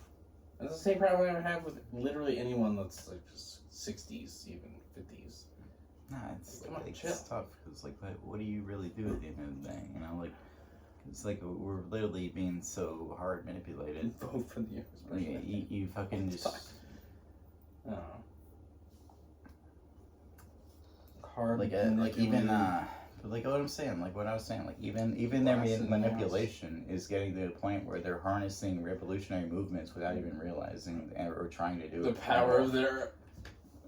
that's the same problem I ever have with literally anyone that's like just 60s, even 50s. Nah, it's Come on, it's chill. tough because like what do you really do at the end of the day? You know, like it's like we're literally being so hard manipulated. Vote for the Yeah, you fucking just. I don't know. Hard Like even but like what I'm saying, like what I was saying, like even their Blasted manipulation is getting to the point where they're harnessing revolutionary movements without even realizing or trying to do the it. power of their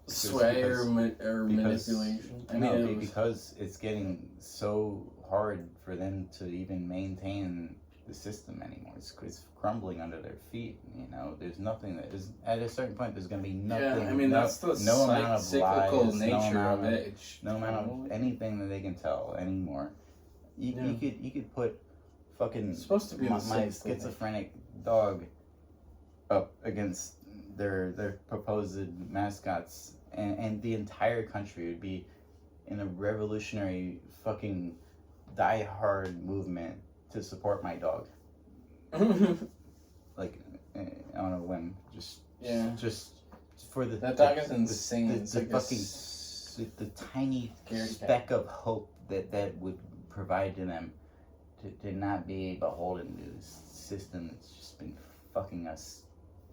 sway or manipulation. I mean, it was, because it's getting so hard for them to even maintain the system anymore. It's crumbling under their feet. You know, there's nothing that is at a certain point. There's gonna be nothing. yeah, I mean that's the no amount of cyclical lies, nature no of amount it. no amount of anything that they can tell anymore. You could put fucking It's supposed to be my the cyclical schizophrenic dog up against their proposed mascots, and the entire country would be in a revolutionary fucking die-hard movement to support my dog. Like on a whim, just for the that dog is insane. It's the like fucking the tiny scaredy speck of hope that would provide to them to not be beholden to this system that's just been fucking us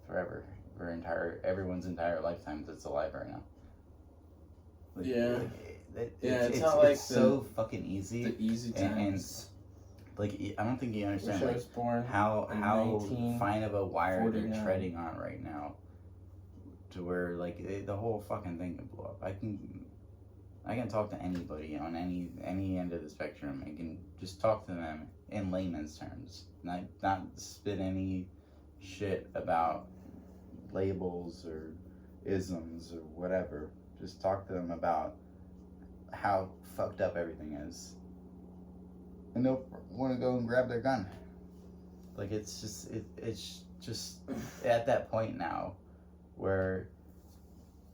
forever for everyone's entire lifetime that's alive right now. Like, Yeah. It's not like so fucking easy. the easy and times. like I don't think you understand Wish I like was born. how in fine of a wire they're 1949. treading on right now, to where like the whole fucking thing can blow up. I can talk to anybody on any end of the spectrum and can just talk to them in layman's terms, not spit any shit about labels or isms or whatever. Just talk to them about how fucked up everything is, and they'll want to go and grab their gun. Like it's just at that point now where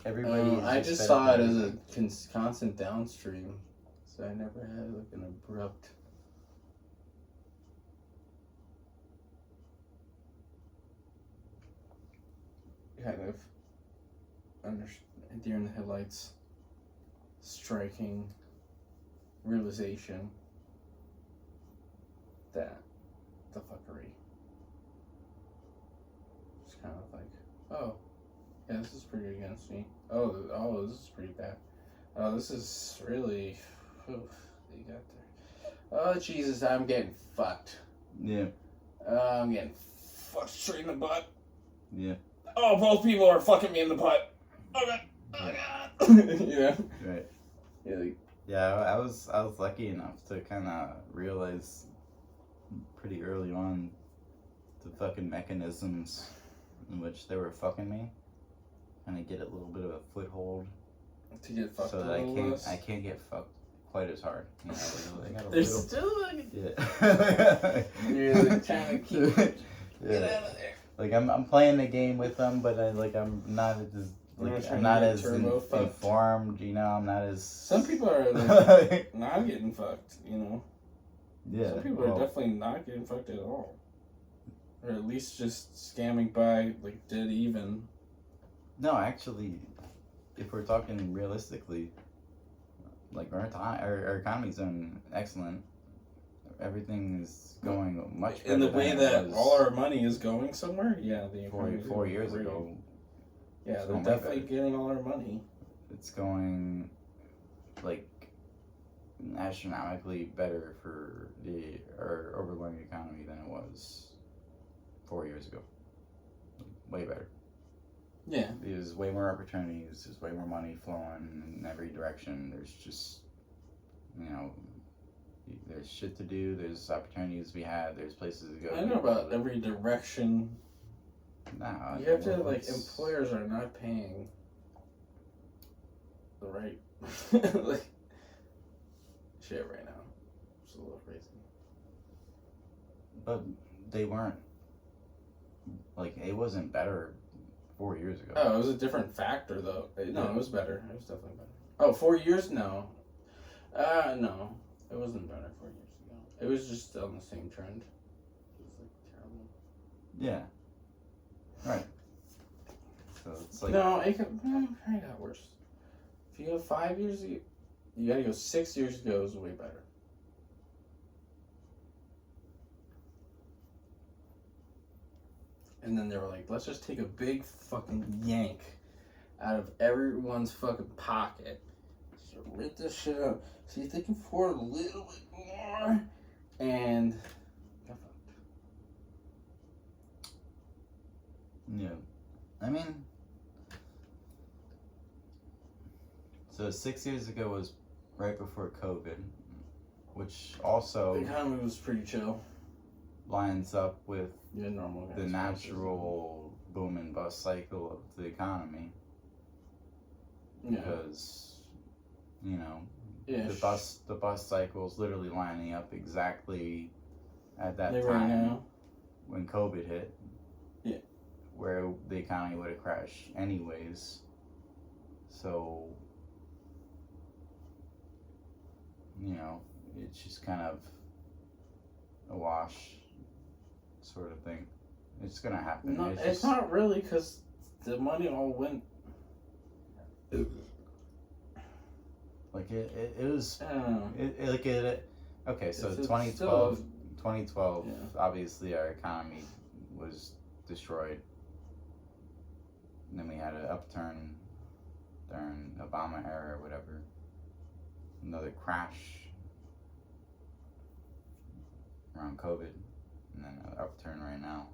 everybody is I just just fed saw up it with as everything. a constant downstream, so I never had like an abrupt. Kind of deer in the headlights. striking realization that the fuckery. It's kind of like, oh, yeah, this is pretty against me. Oh, this is pretty bad. Oh, this is really, oof, you got there. Oh, Jesus, I'm getting fucked. Yeah. I'm getting fucked straight in the butt. Yeah. Oh, both people are fucking me in the butt. Oh, God. Oh, God. You know? Right. Yeah, like, Yeah, I was lucky enough to kind of realize pretty early on the fucking mechanisms in which they were fucking me, kind of get a little bit of a foothold, to get fucked so a that little less. I can't get fucked quite as hard. You know, I got a There's little, still like, yeah. you're like trying to keep get Yeah. out of there. Like I'm playing the game with them, but I'm not as You're like trying I'm to not get as turbo fucked. informed. You know, I'm not as. Some people are like not getting fucked, you know. Yeah. Some people well, are definitely not getting fucked at all. Or at least just scamming by, like, dead even. No, actually, if we're talking realistically, like our economy's doing excellent. Everything is going much better In the way than that it was all our money is going somewhere, yeah, the economy. four years ago. Yeah, it's they're going way definitely better. getting all our money. It's going like astronomically better for our overland economy than it was 4 years ago. Way better. Yeah. There's way more opportunities. There's way more money flowing in every direction. There's just, you know, there's shit to do. There's opportunities to be had. There's places to go. I don't know about every direction. Nah, You have to, well, like, it's- employers are not paying the right, like, shit right now. It's a little crazy. But they weren't. Like, it wasn't better 4 years ago. Oh, it was a different factor, though. No, it was better. It was definitely better. Oh, 4 years? No. No. It wasn't better 4 years ago. It was just on the same trend. It was, like, terrible. Yeah. Right. So it's like. No, it got worse. If you go 5 years ago, you gotta go 6 years ago, it was way better. And then they were like, let's just take a big fucking yank out of everyone's fucking pocket. So rip this shit up. See if they can afford a little bit more. And got fucked. Yeah. I mean. So 6 years ago was right before COVID, which also The economy was pretty chill. lines up with Yeah, normal. the natural boom and bust cycle of the economy. Yeah. Because, you know, Yeah. the bus cycle is literally lining up exactly at that Like time right now. when COVID hit. Yeah. Where the economy would have crashed anyways. So, you know, it's just kind of a wash sort of thing. It's gonna happen. No, it's it's just, not really, because the money all went. like it was I don't know. okay, so It's 2012 still- 2012 Yeah. obviously our economy was destroyed, and then we had an upturn during Obama era or whatever, another crash around COVID, and then an upturn right now.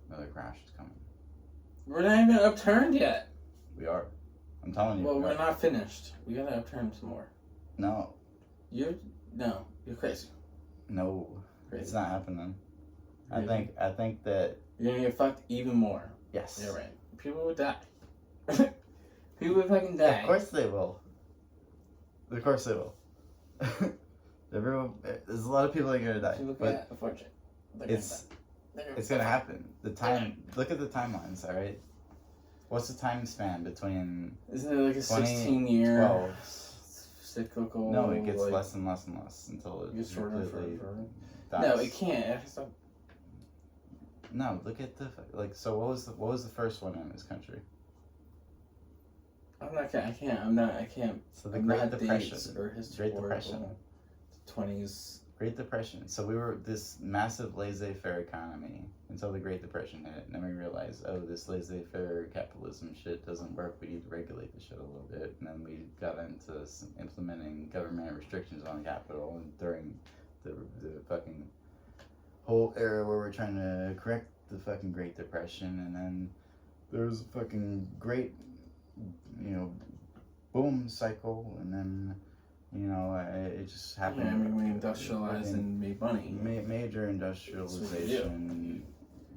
Another crash is coming. We're not even upturned yet. We are. I'm telling you. Well, we we're are. not finished. We gotta upturn some more. No, You're crazy. no, Crazy. it's not happening. Crazy. I think that You're gonna get fucked even more. yes. You're right. People would die. People would fucking die. Of course they will. Of course they will. Everyone, there's a lot of people that are gonna die, People but can't afford it. it's gonna happen. The time. Look at the timelines. All right. What's the time span between Isn't it like a 16-year 12? cyclical? No, it gets like, less and less and less until it gets shorter and completely shorter. dies. No, it can't. It has to- No, look at the like. So what was the first one in this country? I can't. So the I'm Great not Depression. dates or historical. Great Depression. 20s. Great Depression. So we were this massive laissez-faire economy until the Great Depression hit, and then we realized, oh, this laissez-faire capitalism shit doesn't work. We need to regulate the shit a little bit, and then we got into implementing government restrictions on capital, and during the fucking whole era where we're trying to correct the fucking Great Depression, and then there was a fucking great, boom cycle, and then. It just happened. Yeah, I mean, we industrialized and made money. Major industrialization.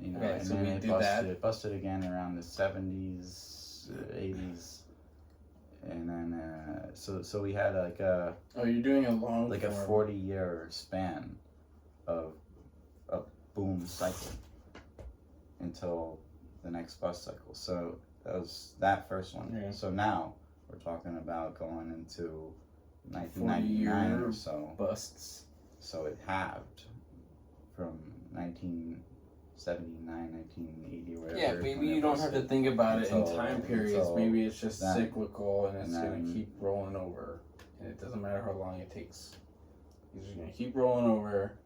Okay, and so then we it did busted. that. It busted again around the 70s, 80s, and then so we had like a. Oh, you're doing a long. Like form. a 40-year span of a boom cycle until the next bust cycle. So that was that first one. Yeah. So now we're talking about going into 1999 or so. Busts. So it halved from 1979, 1980, whatever. Yeah, maybe you don't have to think about it in time periods. Maybe it's just then, cyclical and it's and going to keep rolling over. And it doesn't matter how long it takes. It's just going to keep rolling over.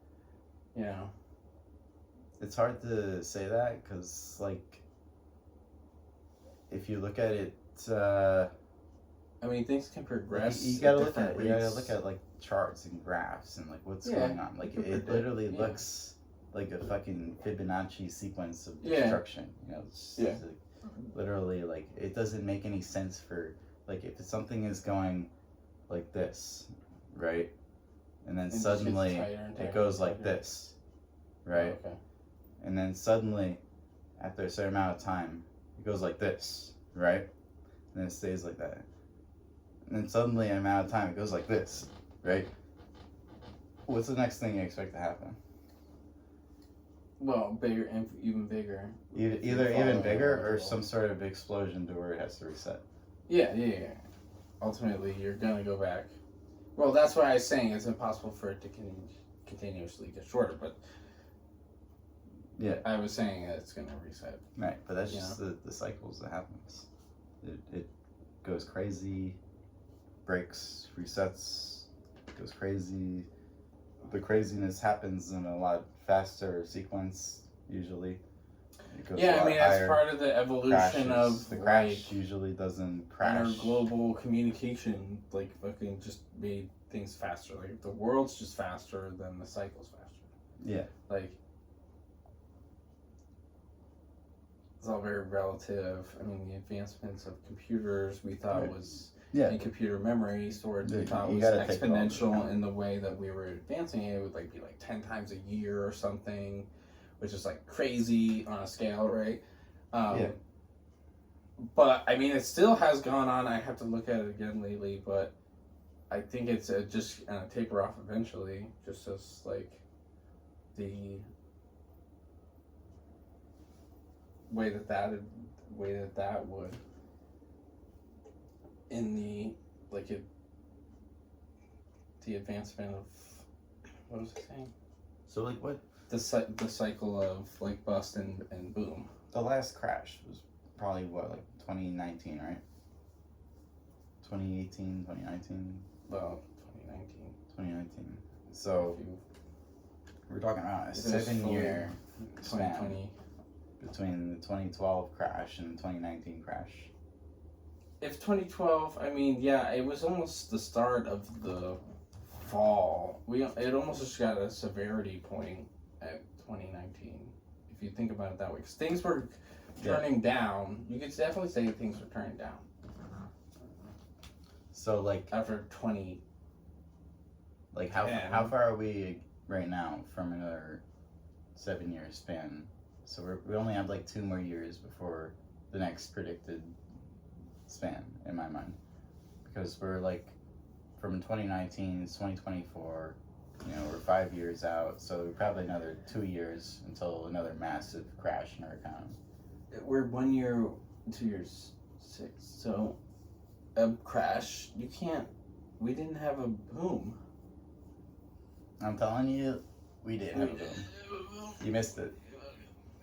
It's hard to say that because, like, if you look at it, I mean, things can progress. You gotta look at like charts and graphs and like what's going on. Like it literally looks like a fucking Fibonacci sequence of destruction. It's like, literally like it doesn't make any sense for like if something is going like this, right, and then suddenly it goes like this, right, and then suddenly after a certain amount of time it goes like this, right, and then it stays like that. And then suddenly, in an amount of time, it goes like this, right? What's the next thing you expect to happen? Well, bigger and even bigger. Either even bigger or some sort of explosion to where it has to reset. Yeah. Ultimately, you're gonna go back. Well, that's why I was saying it's impossible for it to continuously get shorter, but yeah, I was saying that it's gonna reset. Right, but that's just the cycles that happens. It goes crazy. Breaks, resets, goes crazy. The craziness happens in a lot faster sequence usually. It goes I mean that's part of the evolution of the crash usually doesn't crash. Our global communication fucking just made things faster. Like the world's just faster than the cycle's faster. Yeah. It's all very relative. I mean the advancements of computers we thought was in computer memory storage we thought was exponential in the way that we were advancing it. It would be 10 times a year or something, which is crazy on a scale, right? But I mean it still has gone on. I have to look at it again lately, but I think it's just gonna taper off eventually, just as the way that would in the advancement of what was I saying? So what the cycle of bust and boom. The last crash was probably 2019, right? 2018, 2019. Well, 2019. So we're talking about a 7-year span 2020 between the 2012 crash and the 2019 crash. If 2012, I mean, it was almost the start of the fall. It almost just got a severity point at 2019, if you think about it that way. Because things were turning down. You could definitely say things were turning down. So, after 20... how far are we right now from another 7-year span? So we only have 2 more years before the next predicted span in my mind, because we're from 2019 to 2024, we're 5 years out, so probably another 2 years until another massive crash in our economy. We're 1 year, 2 years, 6. So a crash, we didn't have a boom. I'm telling you, we did have a boom. You missed it.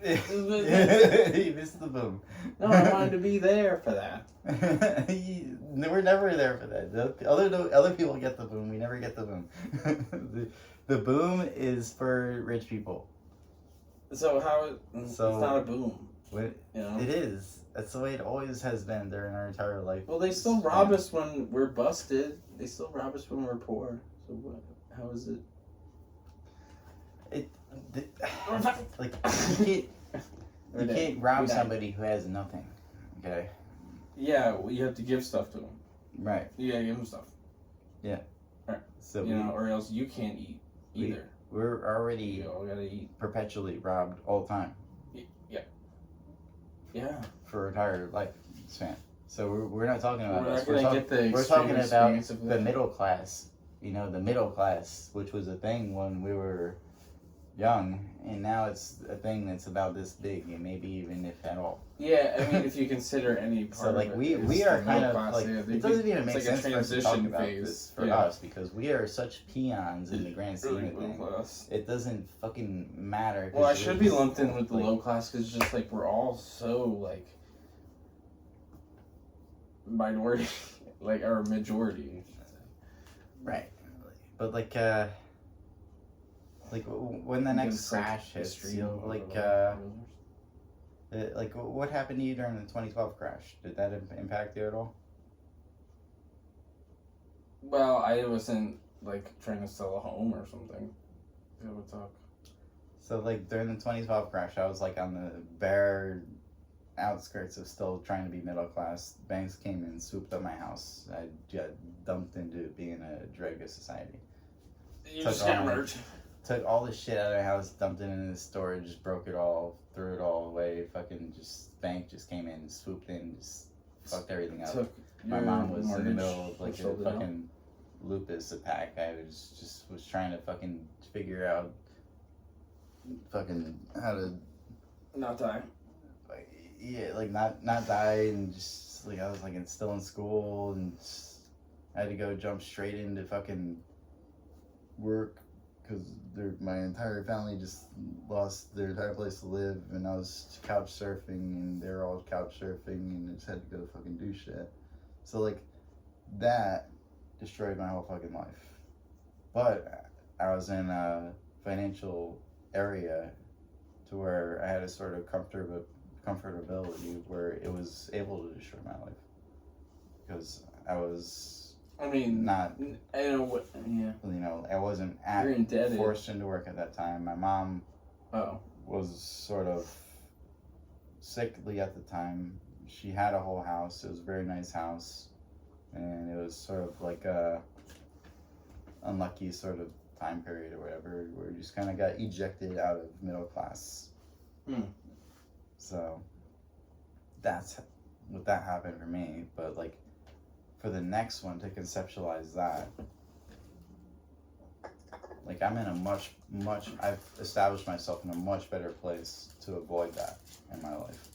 You missed the boom. No, I wanted to be there for that. We're never there for that. Other people get the boom. We never get the boom. The boom is for rich people. So how? It's So- not a boom. What, You know. it is. That's the way it always has been during our entire life. Well, they still rob us when we're busted. They still rob us when we're poor. So what? How is it? Like you can't rob somebody who has nothing. Okay. Yeah, well, you have to give stuff to them. Right. You gotta give them stuff. So You know, or else you can't eat either. we're already You all gotta eat. perpetually robbed all the time Yeah. for our entire life span. So we're not talking about We're us. not gonna get the we're extreme talking about experience of the that. middle class. You know, the middle class, which was a thing when we were young, and now it's a thing that's about this big, and maybe even if at all. Yeah, I mean, if you consider any part So like of it, we is are the kind middle of class, like yeah, it doesn't even make it's like a sense for us to talk transition about phase. this for Yeah. us because we are such peons in the grand scheme Really of middle things. class. It doesn't fucking matter. 'Cause Well, I you're should be just- lumped in with the like- low class because just like we're all so like minority, like or majority. Right. But like when the next Against, like, crash hits, extreme you know, like like what happened to you during the 2012 crash? Did that impact you at all? Well, I wasn't like trying to sell a home or something. Yeah, what's up? So like during the 2012 crash, I was like on the bare outskirts of still trying to be middle class. Banks came and swooped up my house. I got dumped into being a drug society. You Took just all got my- merged. Took all the shit out of the house, dumped it into the storage, broke it all, threw it all away. Fucking just bank just came in, swooped in, just fucked everything up. Took My your mom was in the mortgage middle of like a and sold it out. fucking lupus attack. I was trying to fucking figure out fucking how to Not die. like not die and just like I was like still in school and just, I had to go jump straight into fucking work because my entire family just lost their entire place to live and I was couch surfing and they were all couch surfing and I just had to go fucking do shit. So like that destroyed my whole fucking life. But I was in a financial area to where I had a sort of comfortability where it was able to destroy my life because I was I mean, not, I don't know what. Yeah. you know, I wasn't You're indebted. forced into work at that time. My mom Oh. was sort of sickly at the time. She had a whole house. It was a very nice house, and it was sort of like a unlucky sort of time period or whatever, where you just kind of got ejected out of middle class. So that's what that happened for me. But like for the next one to conceptualize that, like I'm in a much I've established myself in a much better place to avoid that in my life.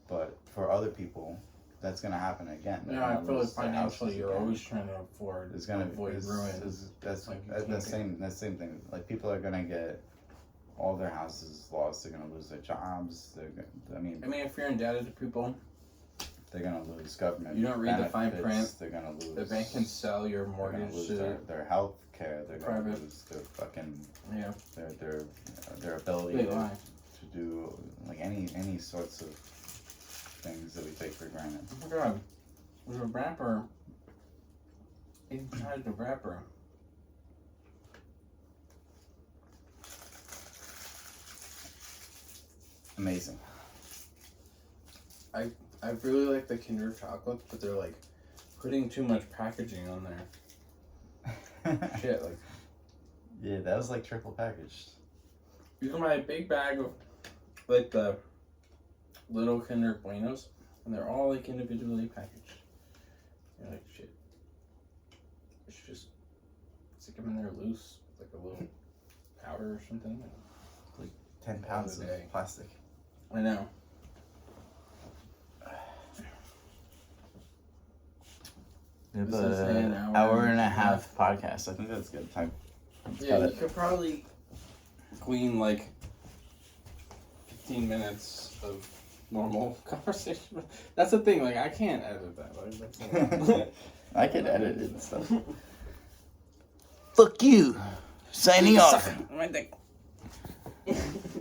But for other people, that's gonna happen again. They're No, I gonna feel like lose their financially, houses you're again. always trying to afford. It's gonna avoid ruin. That's Like, you that can't same thing. Like people are gonna get all their houses lost. They're gonna lose their jobs. I mean, if you're indebted to people, they're gonna lose government. You don't read the fine benefits. print. They're gonna lose. the bank can sell your They're gonna mortgage lose to. their health care. They're gonna private. lose their fucking Yeah. their ability Wait, to, why? to do like any sorts of things that we take for granted. Oh my god. There's a rapper inside the rapper. Amazing. I really like the Kinder chocolates, but they're like putting too much packaging on there. Shit, like Yeah, that was like triple packaged. you can buy a big bag of like the little Kinder Buenos, and they're all like individually packaged. You're like, shit. You should just stick them in there loose, like a little powder or something. 10 pounds Other day. of plastic. I know. We have This is an hour and a half podcast. I think that's good time. Yeah, Got you it. could probably clean like 15 minutes of normal conversation. That's the thing. Like, I can't edit that. Like, that's I could edit it and stuff. Fuck you. Signing off. My dick.